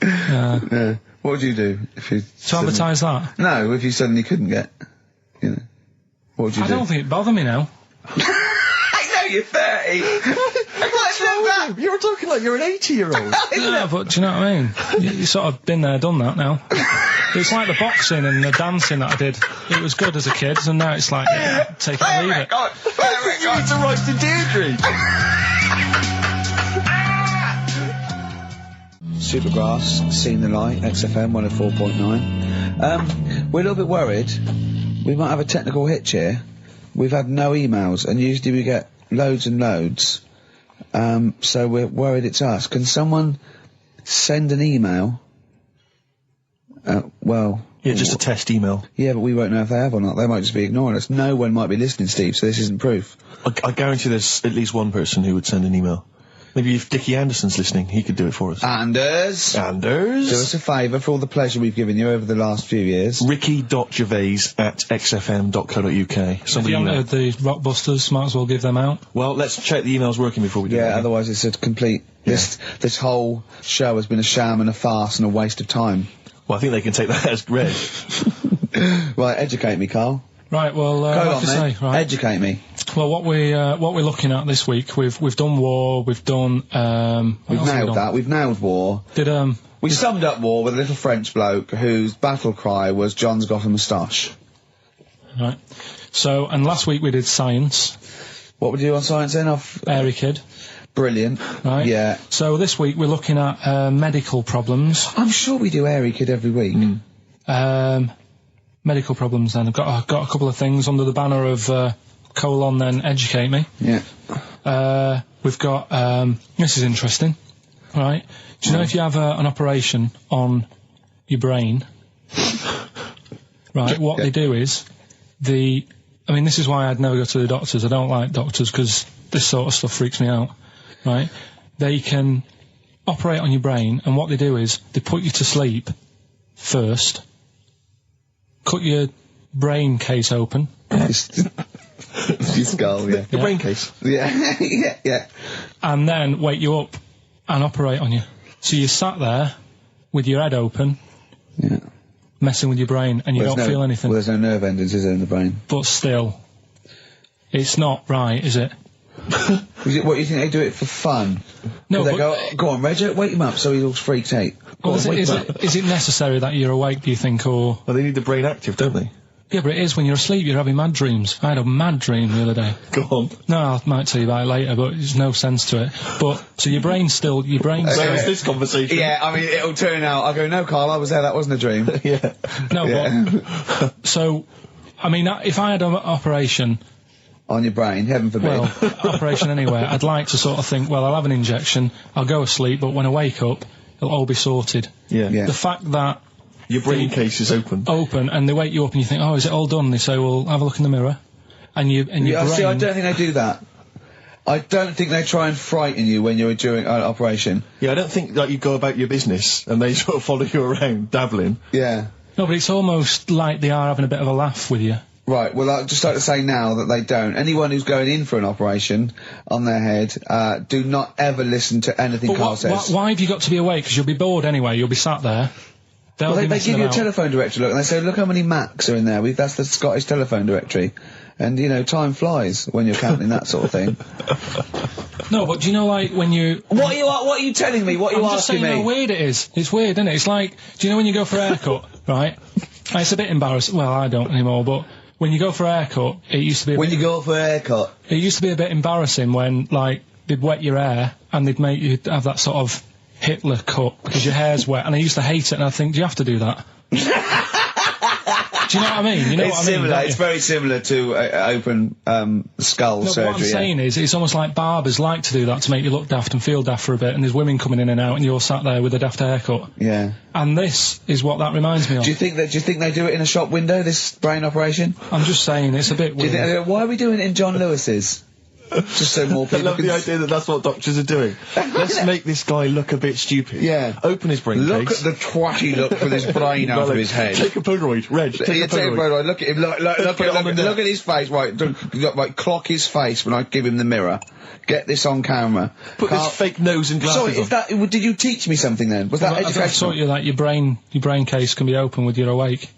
yeah. What would you do if you... To advertise that? No, if you suddenly couldn't get, What would you do? I don't think it'd bother me now. I know you're 30! What's that? You're talking like you're an 80-year-old. Yeah, but do you know what I mean? You sort of been there, done that now. It's like the boxing and the dancing that I did. It was good as a kid, and now it's like, take it or leave it. You need to write to Deirdre. Supergrass, Seen the Light, XFM 104.9. We're a little bit worried. We might have a technical hitch here. We've had no emails, and usually we get loads and loads. So we're worried it's us. Can someone send an email? Yeah, just a test email. Yeah, but we won't know if they have or not. They might just be ignoring us. No one might be listening, Steve, so this isn't proof. I guarantee there's at least one person who would send an email. Maybe if Dickie Anderson's listening, he could do it for us. Anders! Do us a favour for all the pleasure we've given you over the last few years. Ricky.gervais@xfm.co.uk. If you haven't heard the Rockbusters, might as well give them out. Well, let's check the emails working before we do that. Yeah, otherwise it's a complete... This whole show has been a sham and a farce and a waste of time. Well, I think they can take that as read. Right, educate me, Karl. Right, well, Go like on, I then. say, right. Educate me. Well, what we're looking at this week, we've done war, we've done, We've what else have we nailed done? that. We've nailed war. We summed up war with a little French bloke whose battle cry was "John's got a moustache." Right. So, and last week we did science. What would you do on science then? Airy kid. Brilliant. Right. Yeah. So this week we're looking at medical problems. I'm sure we do Airy Kid every week. Medical problems then. I've got a couple of things under the banner of colon then educate me. Yeah. We've got, this is interesting, right? Do you know if you have an operation on your brain, right, what they do is, I mean, this is why I'd never go to the doctors. I don't like doctors because this sort of stuff freaks me out, right? They can operate on your brain, and what they do is they put you to sleep first, cut your brain case open. Your skull, yeah. The brain case. Yeah. yeah. And then wake you up and operate on you. So you're sat there with your head open, Yeah. messing with your brain, and you don't feel anything. Well, there's no nerve endings, is there, in the brain? But still, it's not right, is it? What, you think they do it for fun? No, They but go on, Reg, wake him up so he all freaks out. Go well, on, wake him up. is it necessary that you're awake, do you think, or... Well, they need the brain active, don't they? Yeah, but it is when you're asleep, you're having mad dreams. I had a mad dream the other day. Go on. No, I might tell you about it later, but there's no sense to it. But, so your brain's still... Where is this conversation? Yeah, I mean, it'll turn out. I go, no, Carl, I was there, that wasn't a dream. Yeah. No, Yeah. but... So, I mean, if I had an operation... On your brain, heaven forbid. Well, operation anywhere, I'd like to sort of think, well, I'll have an injection, I'll go asleep, but when I wake up, it'll all be sorted. Yeah. Yeah. The fact that... Your brain case is open. And they wake you up and you think, oh, is it all done? They say, well, have a look in the mirror. And your brain... See, I don't think they do that. I don't think they try and frighten you when you're doing an operation. Yeah, I don't think that you go about your business and they sort of follow you around, dabbling. Yeah. No, but it's almost like they are having a bit of a laugh with you. Right, well, I'd just like to say now that they don't. Anyone who's going in for an operation on their head, do not ever listen to anything Carl says. Why have you got to be awake? Because you'll be bored anyway, you'll be sat there. Well, they give you a telephone directory, look, and they say, look how many Macs are in there. That's the Scottish telephone directory. And, you know, time flies when you're counting that sort of thing. No, but do you know, like, when you... What are you telling me? What are you I'm just asking saying me? how weird it is. It's weird, isn't it? It's like, do you know when you go for a haircut, right? It's a bit embarrassing. Well, I don't anymore, but when you go for a haircut, it used to be... When you go for a haircut. It used to be a bit embarrassing when, like, they'd wet your hair and they'd make you have that sort of Hitler cut because your hair's wet, and I used to hate it, and I think, do you have to do that? Do you know what I mean? You know It's what I mean, similar. don't It's you? very similar to open skull No, surgery. what I'm saying is, it's almost like barbers like to do that to make you look daft and feel daft for a bit, and there's women coming in and out, and you're sat there with a daft haircut. Yeah. And this is what that reminds me of. Do you think they do it in a shop window, this brain operation? I'm just saying, it's a bit Do you weird. think, why are we doing it in John Lewis's? Just so more I people love can the idea that that's what doctors are doing. Let's make this guy look a bit stupid. Yeah. Open his brain Look case. at the twatty look for this brain out of his head. Take a Polaroid. Reg, take Yeah, a Polaroid. Look at him. Look at his face. Right, clock his face when I give him the mirror. Get this on camera. Put this fake nose and glasses Sorry, on. did you teach me something then? Was that I educational? taught you that your brain case can be open with your awake,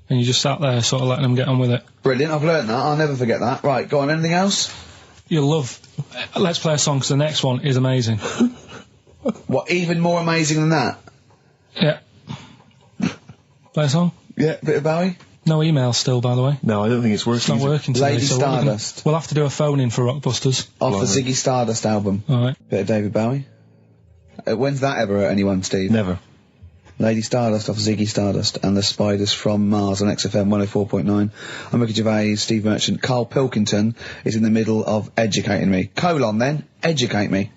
and you just sat there sort of letting them get on with it. Brilliant, I've learnt that. I'll never forget that. Right, go on, anything else? You'll love... Let's play a song, because the next one is amazing. What, even more amazing than that? Yeah. Play a song? Yeah, bit of Bowie? No email still, by the way. No, I don't think it's working. It's not working today. Lady so Stardust. We'll have to do a phone-in for Rockbusters. Off the Ziggy Stardust album. Alright. Bit of David Bowie. When's that ever hurt anyone, Steve? Never. Lady Stardust off Ziggy Stardust and the Spiders from Mars on XFM 104.9. I'm Ricky Gervais, Steve Merchant. Karl Pilkington is in the middle of educating me. Colon then, educate me.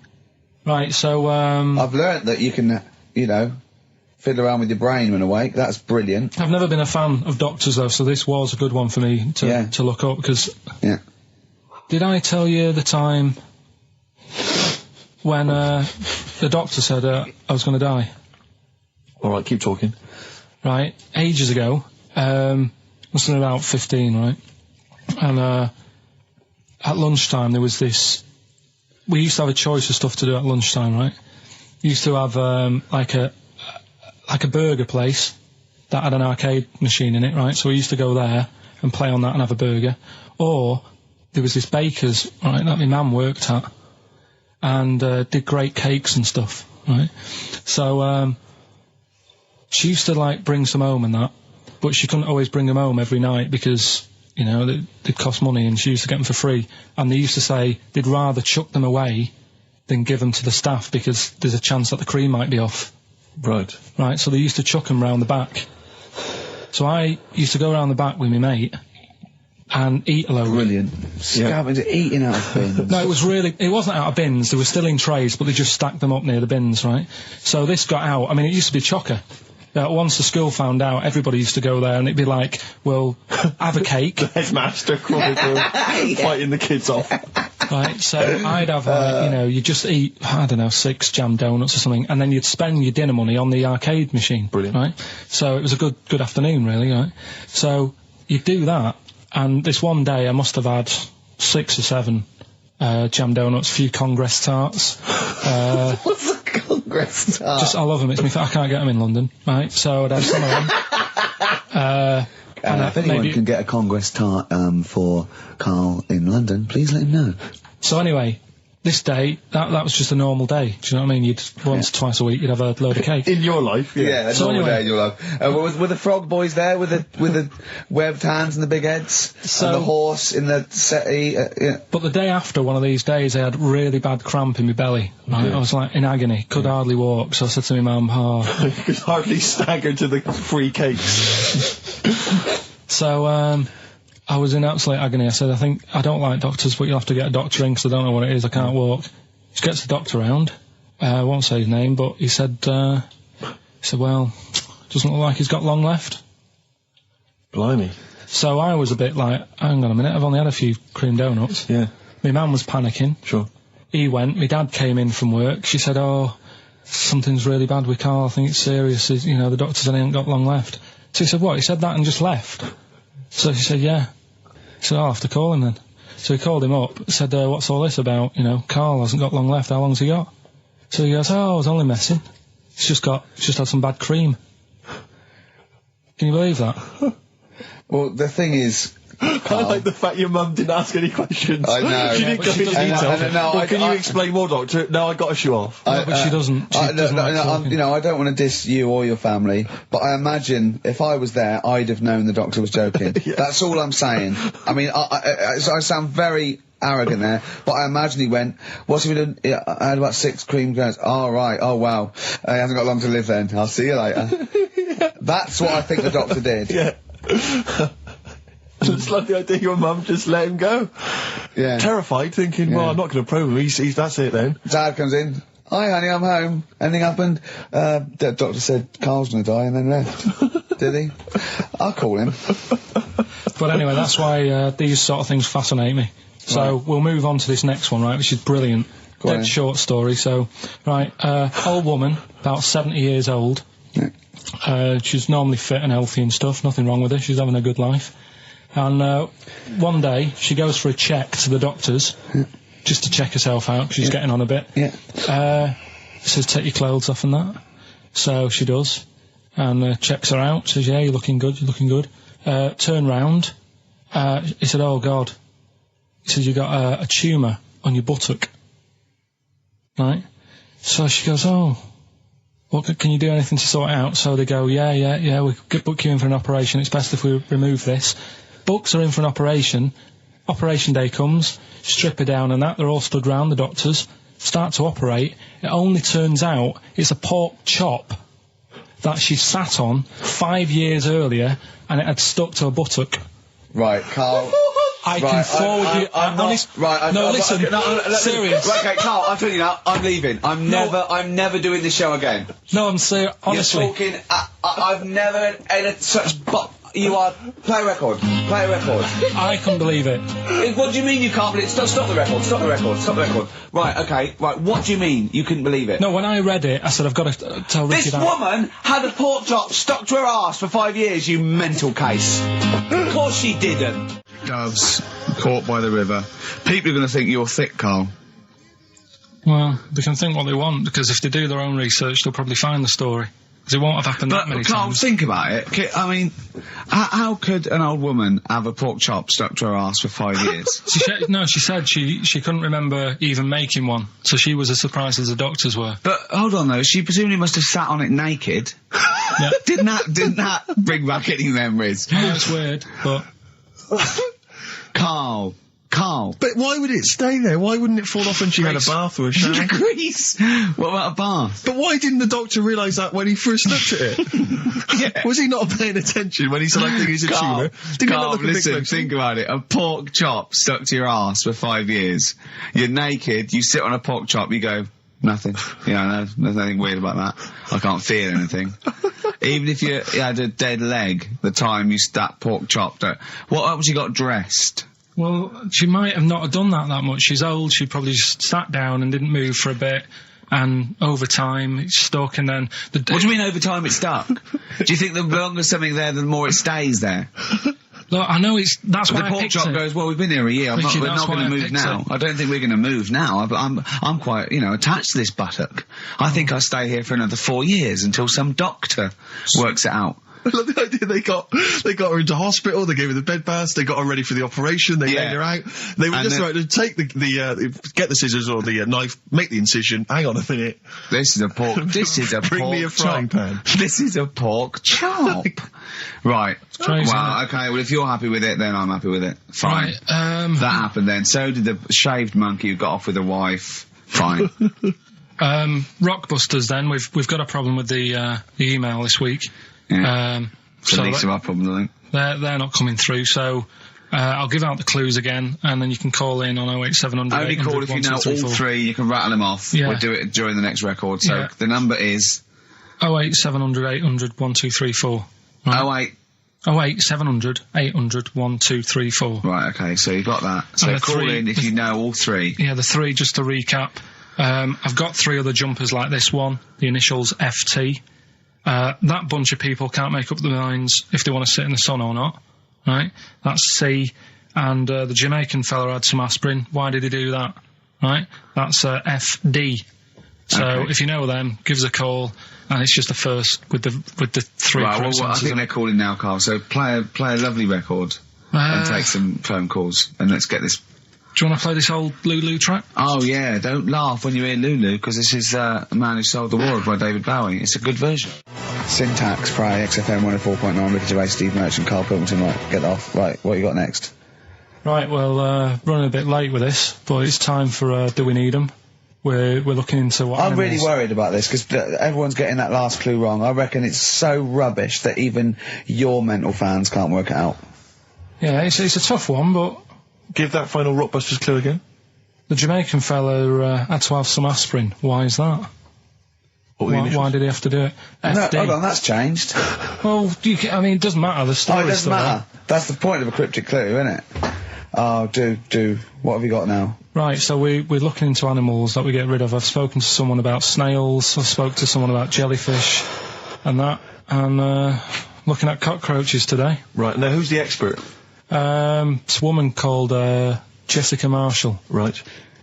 Right, so, I've learnt that you can, you know, fiddle around with your brain when awake. That's brilliant. I've never been a fan of doctors, though, so this was a good one for me Yeah. to look up, because... Yeah. Did I tell you the time when, the doctor said, I was going to die? Alright, keep talking. Right, ages ago, must have been about 15, right? And, at lunchtime there was this... We used to have a choice of stuff to do at lunchtime, right? We used to have, like a burger place that had an arcade machine in it, right? So we used to go there, and play on that and have a burger. Or there was this baker's, right, that my mum worked at, and did great cakes and stuff, right? So she used to like bring some home and that, but she couldn't always bring them home every night because, you know, they'd cost money, and she used to get them for free. And they used to say they'd rather chuck them away than give them to the staff because there's a chance that the cream might be off. Right. Right, so they used to chuck them round the back. So I used to go round the back with my mate and eat a load. Brilliant. Scavenging, eating out of bins. No, it wasn't out of bins, they were still in trays, but they just stacked them up near the bins, right? So this got out, I mean, it used to be chocker. Once the school found out, everybody used to go there, and it'd be like, well, have a cake. The headmaster crawling through, fighting the kids off. Right, so I'd have, you know, you just eat, I don't know, 6 jam donuts or something, and then you'd spend your dinner money on the arcade machine. Brilliant. Right? So it was a good afternoon, really, right? So you'd do that, and this one day I must have had 6 or 7 jam donuts, a few Congress tarts. What's a Congress tart? I love them, I can't get them in London, right? So I'd have some of them. If anyone can get a Congress tart for Karl in London, please let him know. So anyway, this day, that was just a normal day. Do you know what I mean? You'd once, twice a week, you'd have a load of cake. In your life, yeah. A normal day in your life. Were the frog boys there with the webbed hands and the big heads? And the horse in the settee? Yeah. But the day after one of these days, I had really bad cramp in my belly. Right? Yeah. I was like in agony, could hardly walk. So I said to my mum, you could hardly stagger to the free cakes. So, I was in absolute agony. I said, I don't like doctors, but you'll have to get a doctor in because I don't know what it is, I can't walk. She gets the doctor round, I won't say his name, but he said, well, doesn't look like he's got long left. Blimey. So I was a bit like, hang on a minute, I've only had a few cream donuts. Yeah. My man was panicking. Sure. He went, my dad came in from work, she said, something's really bad with Karl, I think it's serious, you know, the doctor said he ain't got long left. So he said, what? He said that and just left? So she said, yeah. He said, I'll have to call him then. So he called him up, said, what's all this about? You know, Karl hasn't got long left, how long's he got? So he goes, I was only messing. He's just had some bad cream. Can you believe that? Well, the thing is, I like the fact your mum didn't ask any questions. I know. She didn't go into detail. Can you explain more, doctor? No, I got to show off. No, but she doesn't. You know, I don't want to diss you or your family, but I imagine if I was there, I'd have known the doctor was joking. Yeah. That's all I'm saying. I mean, I sound very arrogant there, but I imagine he went, what's he been doing? I had about 6 cream grains. Oh, right. Oh, wow. He hasn't got long to live then. I'll see you later. That's what I think the doctor did. Yeah. I just love the idea your mum just let him go. Yeah. Terrified, thinking, well, I'm not going to probe him. He's that's it then. Dad comes in. Hi, honey, I'm home. Anything happened? The doctor said Karl's going to die and then left. Did he? I'll call him. But anyway, that's why these sort of things fascinate me. So we'll move on to this next one, right, which is brilliant. Dead short story. So, right, old woman, about 70 years old. Yeah. She's normally fit and healthy and stuff. Nothing wrong with her. She's having a good life. And one day, she goes for a check to the doctor's, just to check herself out, 'cause she's getting on a bit. Yeah. Says, take your clothes off and that. So she does, and checks her out, says, yeah, you're looking good, turn round. He said, oh, God. He says, you got a tumour on your buttock. Right? So she goes, oh, what, can you do anything to sort it out? So they go, yeah, we could book you in for an operation, it's best if we remove this. Books are in for an operation. Operation day comes, strip her down and that. They're all stood round, the doctors. Start to operate. It only turns out it's a pork chop that she sat on 5 years earlier and it had stuck to her buttock. Right, Karl. I can forward you... serious. Right, okay, Karl, I'm telling you now, I'm leaving. I'm never doing this show again. No, I'm serious, honestly. You're talking... I've never had such... You are... Play a record. I couldn't believe it. What do you mean you can't believe it? Stop the record. Right, okay. Right, what do you mean you couldn't believe it? No, when I read it, I said, I've got to tell Richard... This woman had a pork chop stuck to her arse for 5 years, you mental case. Of course she didn't. Doves caught by the river. People are going to think you're thick, Karl. Well, they can think what they want, because if they do their own research, they'll probably find the story. Because it won't have happened that many Carl, times. think about it. I mean, how could an old woman have a pork chop stuck to her arse for 5 years? She said she couldn't remember even making one, so she was as surprised as the doctors were. But hold on though, she presumably must have sat on it naked. Yeah. Didn't that bring back any memories? I know it's weird, but Carl. But why would it stay there? Why wouldn't it fall off when she had a bath or a shower? Grease. What about a bath? But why didn't the doctor realise that when he first looked at it? Yeah. Was he not paying attention when he said, I think he's a tumour? Didn't it Carl, look a big listen, question? think about it. A pork chop stuck to your arse for 5 years. You're naked, you sit on a pork chop, you go, nothing. Yeah, no, there's nothing weird about that. I can't feel anything. Even if you had a dead leg, the time you that pork chop, what else you got dressed? well, she might have not have done that much. She's old. She probably just sat down and didn't move for a bit. And over time, it's stuck, and then... What do you mean over time it's stuck? Do you think the longer something there, the more it stays there? Look, I know that's why the pork chop goes, well, we've been here a year, we're not going to move now. I don't think we're going to move now. I'm quite, attached to this buttock. I think I'll stay here for another 4 years until some doctor works it out. I love the idea they got her into hospital, they gave her the bed baths, they got her ready for the operation, they laid her out. They were just right to take get the scissors or the knife, make the incision. Hang on a minute. This is a pork. Bring me a frying pan. This is a pork chop. Right. Crazy, well, okay. Well, if you're happy with it, then I'm happy with it. Fine. Right, that happened then. So did the shaved monkey who got off with a wife. Fine. Rockbusters. Then we've got a problem with the email this week. Yeah. It's the least of our problems, I think. They're not coming through, so I'll give out the clues again, and then you can call in on 08700. Only call if you know all three, you can rattle them off. Yeah. We'll do it during the next record. So the number is 08700 800 1234. Right. 08700 800 1234. Right, okay, so you've got that. So call in if you know all three. Yeah, the three, just to recap. I've got three other jumpers like this one, the initials FT. That bunch of people can't make up their minds if they want to sit in the sun or not, right? That's C. And the Jamaican fella had some aspirin. Why did he do that? Right? That's FD. So if you know them, give us a call, and it's just the first with the three. Right, well, I think they're calling now, Carl. So play a lovely record and take some phone calls, and let's get this. Do you want to play this old Lulu track? Oh yeah, don't laugh when you hear Lulu, because this is A Man Who Sold the World by David Bowie. It's a good version. Syntax, Pray, XFM 104.9, Ricky Gervais, Steve Merchant, Karl Pilkington. Right, get off. Right, what you got next? Right, well, running a bit late with this, but it's time for Do We Need 'Em? We're looking into what I'm animals... really worried about this, because everyone's getting that last clue wrong. I reckon it's so rubbish that even your mental fans can't work it out. Yeah, it's a tough one, but... Give that final Rockbusters clue again. The Jamaican fella had to have some aspirin. Why is that? Why did he have to do it? FD. No, hold on, that's changed. Well, it doesn't matter. The story. Oh, it doesn't matter. That's the point of a cryptic clue, isn't it? Oh, do. What have you got now? Right, so we're looking into animals that we get rid of. I've spoken to someone about snails. I spoke to someone about jellyfish, and that. And looking at cockroaches today. Right, now who's the expert? It's a woman called Jessica Marshall. Right.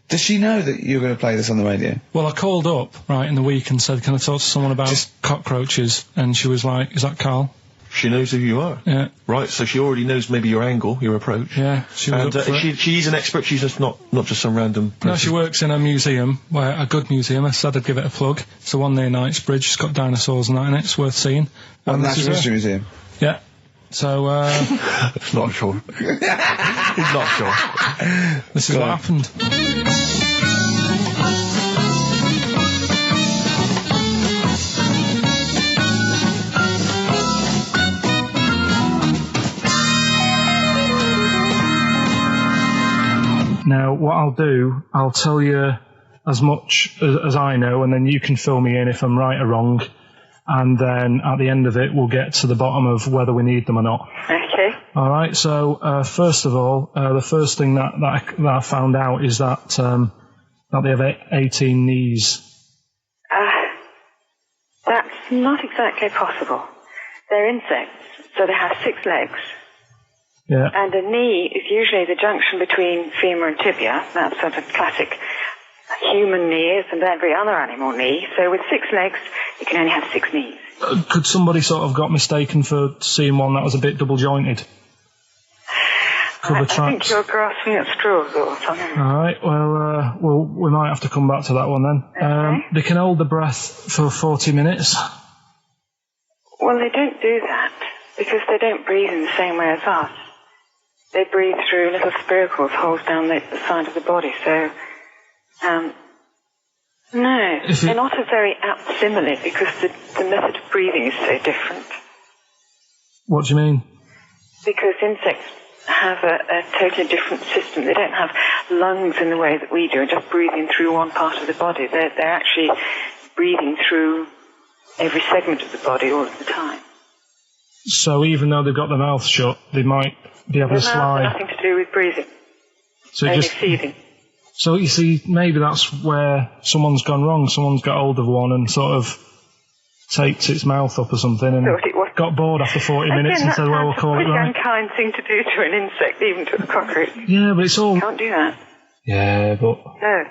Does she know that you're going to play this on the radio? Well, I called up, right, in the week and said, can I talk to someone about cockroaches? And she was like, is that Carl? She knows who you are. Yeah. Right, so she already knows maybe your angle, your approach. Yeah, she was up for it. She's an expert, she's just not just some random person. No, she works in a museum, a good museum. I said I'd give it a plug. It's the one near Knightsbridge. It's got dinosaurs and that in it. It's worth seeing. On the Natural History Museum? Yeah. So, not sure. He's not sure. This is what happened. Now, what I'll do, I'll tell you as much as I know, and then you can fill me in if I'm right or wrong. And then at the end of it, we'll get to the bottom of whether we need them or not. Okay. All right. So first of all, the first thing that I found out is that they have 18 knees. That's not exactly possible. They're insects, so they have 6 legs. Yeah. And a knee is usually the junction between femur and tibia. That's sort of classic human knees and every other animal knee. So with 6 legs, you can only have 6 knees. could somebody sort of got mistaken for seeing one that was a bit double jointed? I think you're grasping at straws or something. All right, well, we might have to come back to that one then. Okay. They can hold the breath for 40 minutes. Well, they don't do that because they don't breathe in the same way as us. They breathe through little spiracles, holes down the side of the body. So, no, they're not a very apt simile because the method of breathing is so different. What do you mean? Because insects have a totally different system. They don't have lungs in the way that we do, just breathing through one part of the body. They're actually breathing through every segment of the body all of the time. So even though they've got their mouth shut, they might be able to slide. Their mouth has nothing to do with breathing. So only feeding. So you see, maybe that's where someone's gone wrong. Someone's got hold of one and sort of taped its mouth up or something and got bored after 40 minutes and said, well, we'll call it right. It's a pretty unkind thing to do to an insect, even to a cockroach. Yeah, but it's all... You can't do that. Yeah, but... No.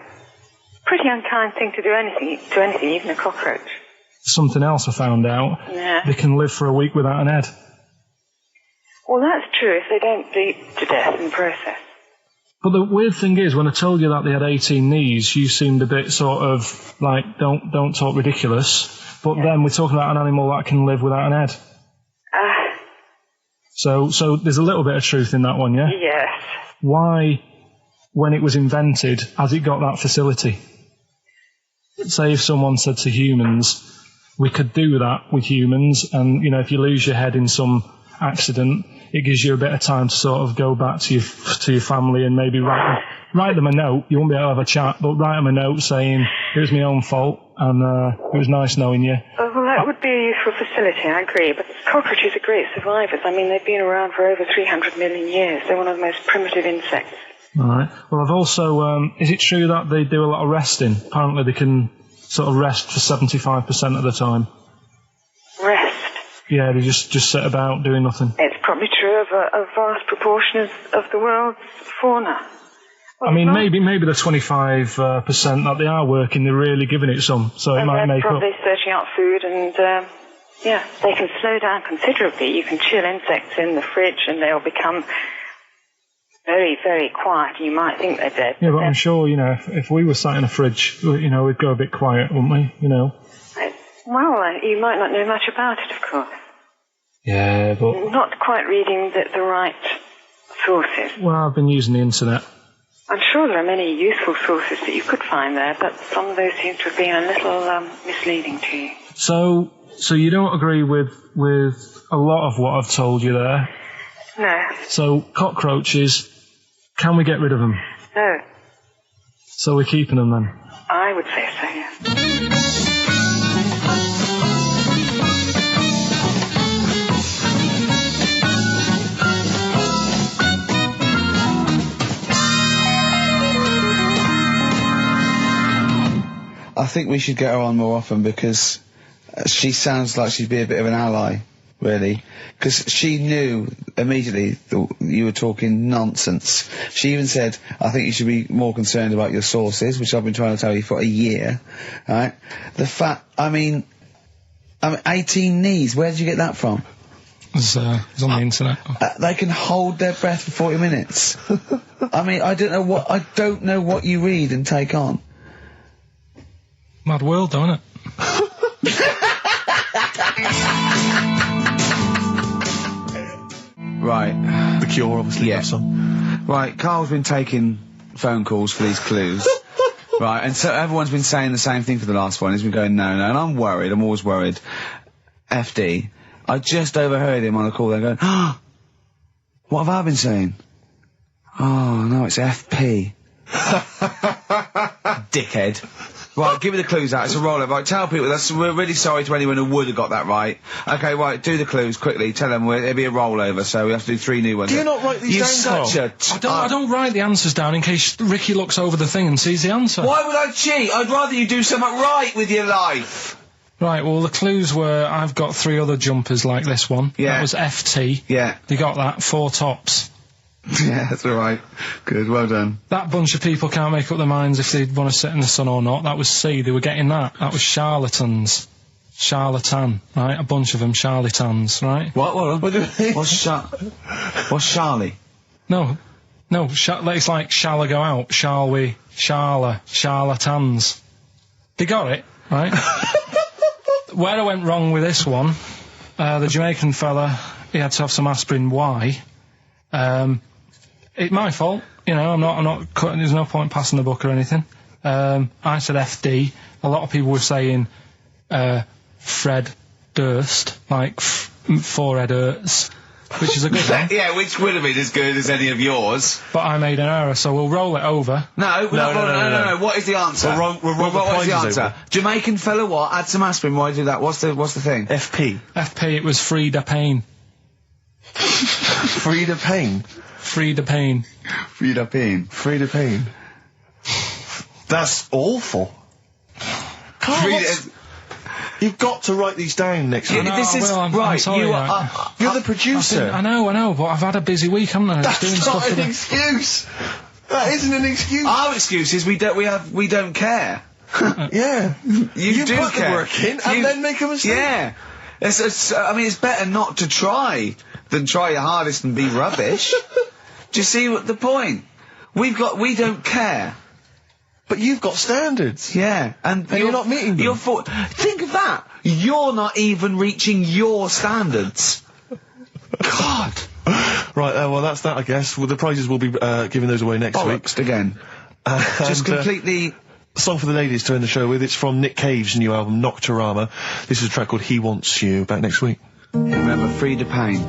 Pretty unkind thing to do to anything, even a cockroach. Something else I found out. Yeah. They can live for a week without an head. Well, that's true if they don't bleed to death in the process. But the weird thing is, when I told you that they had 18 knees, you seemed a bit sort of like, don't talk ridiculous. But then we're talking about an animal that can live without an head. So there's a little bit of truth in that one, yeah? Yes. Why, when it was invented, has it got that facility? Say if someone said to humans, we could do that with humans, and, you know, if you lose your head in some accident, it gives you a bit of time to sort of go back to your family and maybe write them a note. You won't be able to have a chat, but write them a note saying, it was my own fault, and it was nice knowing you. Well, that would be a useful facility, I agree, but cockroaches are great survivors. I mean, they've been around for over 300 million years. They're one of the most primitive insects. All right. Well, I've also... is it true that they do a lot of resting? Apparently they can sort of rest for 75% of the time. Rest? Yeah, they just sit about doing nothing. It's probably true of a vast proportion of the world's fauna. Well, I mean, maybe the 25% that they are working, they're really giving it some, so it might make up. They're probably searching out food and, they can slow down considerably. You can chill insects in the fridge and they'll become very, very quiet. You might think they're dead. Yeah, but I'm sure, you know, if we were sat in a fridge, you know, we'd go a bit quiet, wouldn't we, you know? Well, you might not know much about it, of course. Yeah, but... Not quite reading the right sources. Well, I've been using the internet. I'm sure there are many useful sources that you could find there, but some of those seem to have been a little misleading to you. So you don't agree with a lot of what I've told you there? No. So cockroaches, can we get rid of them? No. So we're keeping them then? I would say so, yes. I think we should get her on more often because she sounds like she'd be a bit of an ally, really. Because she knew immediately that you were talking nonsense. She even said, I think you should be more concerned about your sources, which I've been trying to tell you for a year, right? The fact, I mean 18 knees, where did you get that from? It's on the internet. They can hold their breath for 40 minutes. I mean, I don't know what you read and take on. Mad world, don't it? Right. The Cure, obviously. Yeah. Some. Right, Carl's been taking phone calls for these clues. Right, and so everyone's been saying the same thing for the last one. He's been going, no, and I'm worried. I'm always worried. FD. I just overheard him on the call there going, what have I been saying? Oh, no, it's FP. Dickhead. Right, give me the clues out. It's a roll-up. Right, tell people. We're really sorry to anyone who would have got that right. Okay, right, do the clues quickly. Tell them it'll be a rollover, so we have to do 3 new ones. Do you not write these down, You're such a... I don't write the answers down in case Ricky looks over the thing and sees the answer. Why would I cheat? I'd rather you do something right with your life. Right, well, the clues were I've got 3 other jumpers like this one. Yeah. That was FT. Yeah. They got that. 4 tops. Yeah, that's all right. Good, well done. That bunch of people can't make up their minds if they want to sit in the sun or not. That was C. They were getting that. That was charlatans. charlatan, right? A bunch of them charlatans, right? What? What do you mean? What's Charlie? No, it's like, shall I go out? Shall we? Charlatans. They got it, right? Where I went wrong with this one, the Jamaican fella, he had to have some aspirin. Why? It's my fault, you know, I'm not cutting, there's no point passing the book or anything. I said FD. A lot of people were saying, Fred Durst, like, forehead hurts, which is a good one. Yeah, which would have been as good as any of yours. But I made an error, so we'll roll it over. No. What is the answer? We're wrong What is the prizes answer? over. Jamaican fella what? Add some aspirin, why do that? What's the thing? FP. FP, it was Frida Payne. Frida Payne. Frida Payne. Frida Payne. Frida Payne. That's awful. Carl, you've got to write these down next week. This is I'm right. sorry, You're the producer. I know, but I've had a busy week, haven't I? That's doing not stuff an for excuse. That isn't an excuse. Our excuse is we don't care. Yeah. You do put care. the work in and then make a mistake. Yeah. I mean, it's better not to try than try your hardest and be rubbish. Do you see what the point? We don't care. But you've got standards. Yeah, and you're not meeting them. Think of that. You're not even reaching your standards. God. Right, well, that's that, I guess. Well, the prizes will be giving those away next week. Bollocks again. Just completely... Song for the ladies to end the show with. It's from Nick Cave's new album, Nocturama. This is a track called He Wants You. Back next week. Remember, Frida Payne.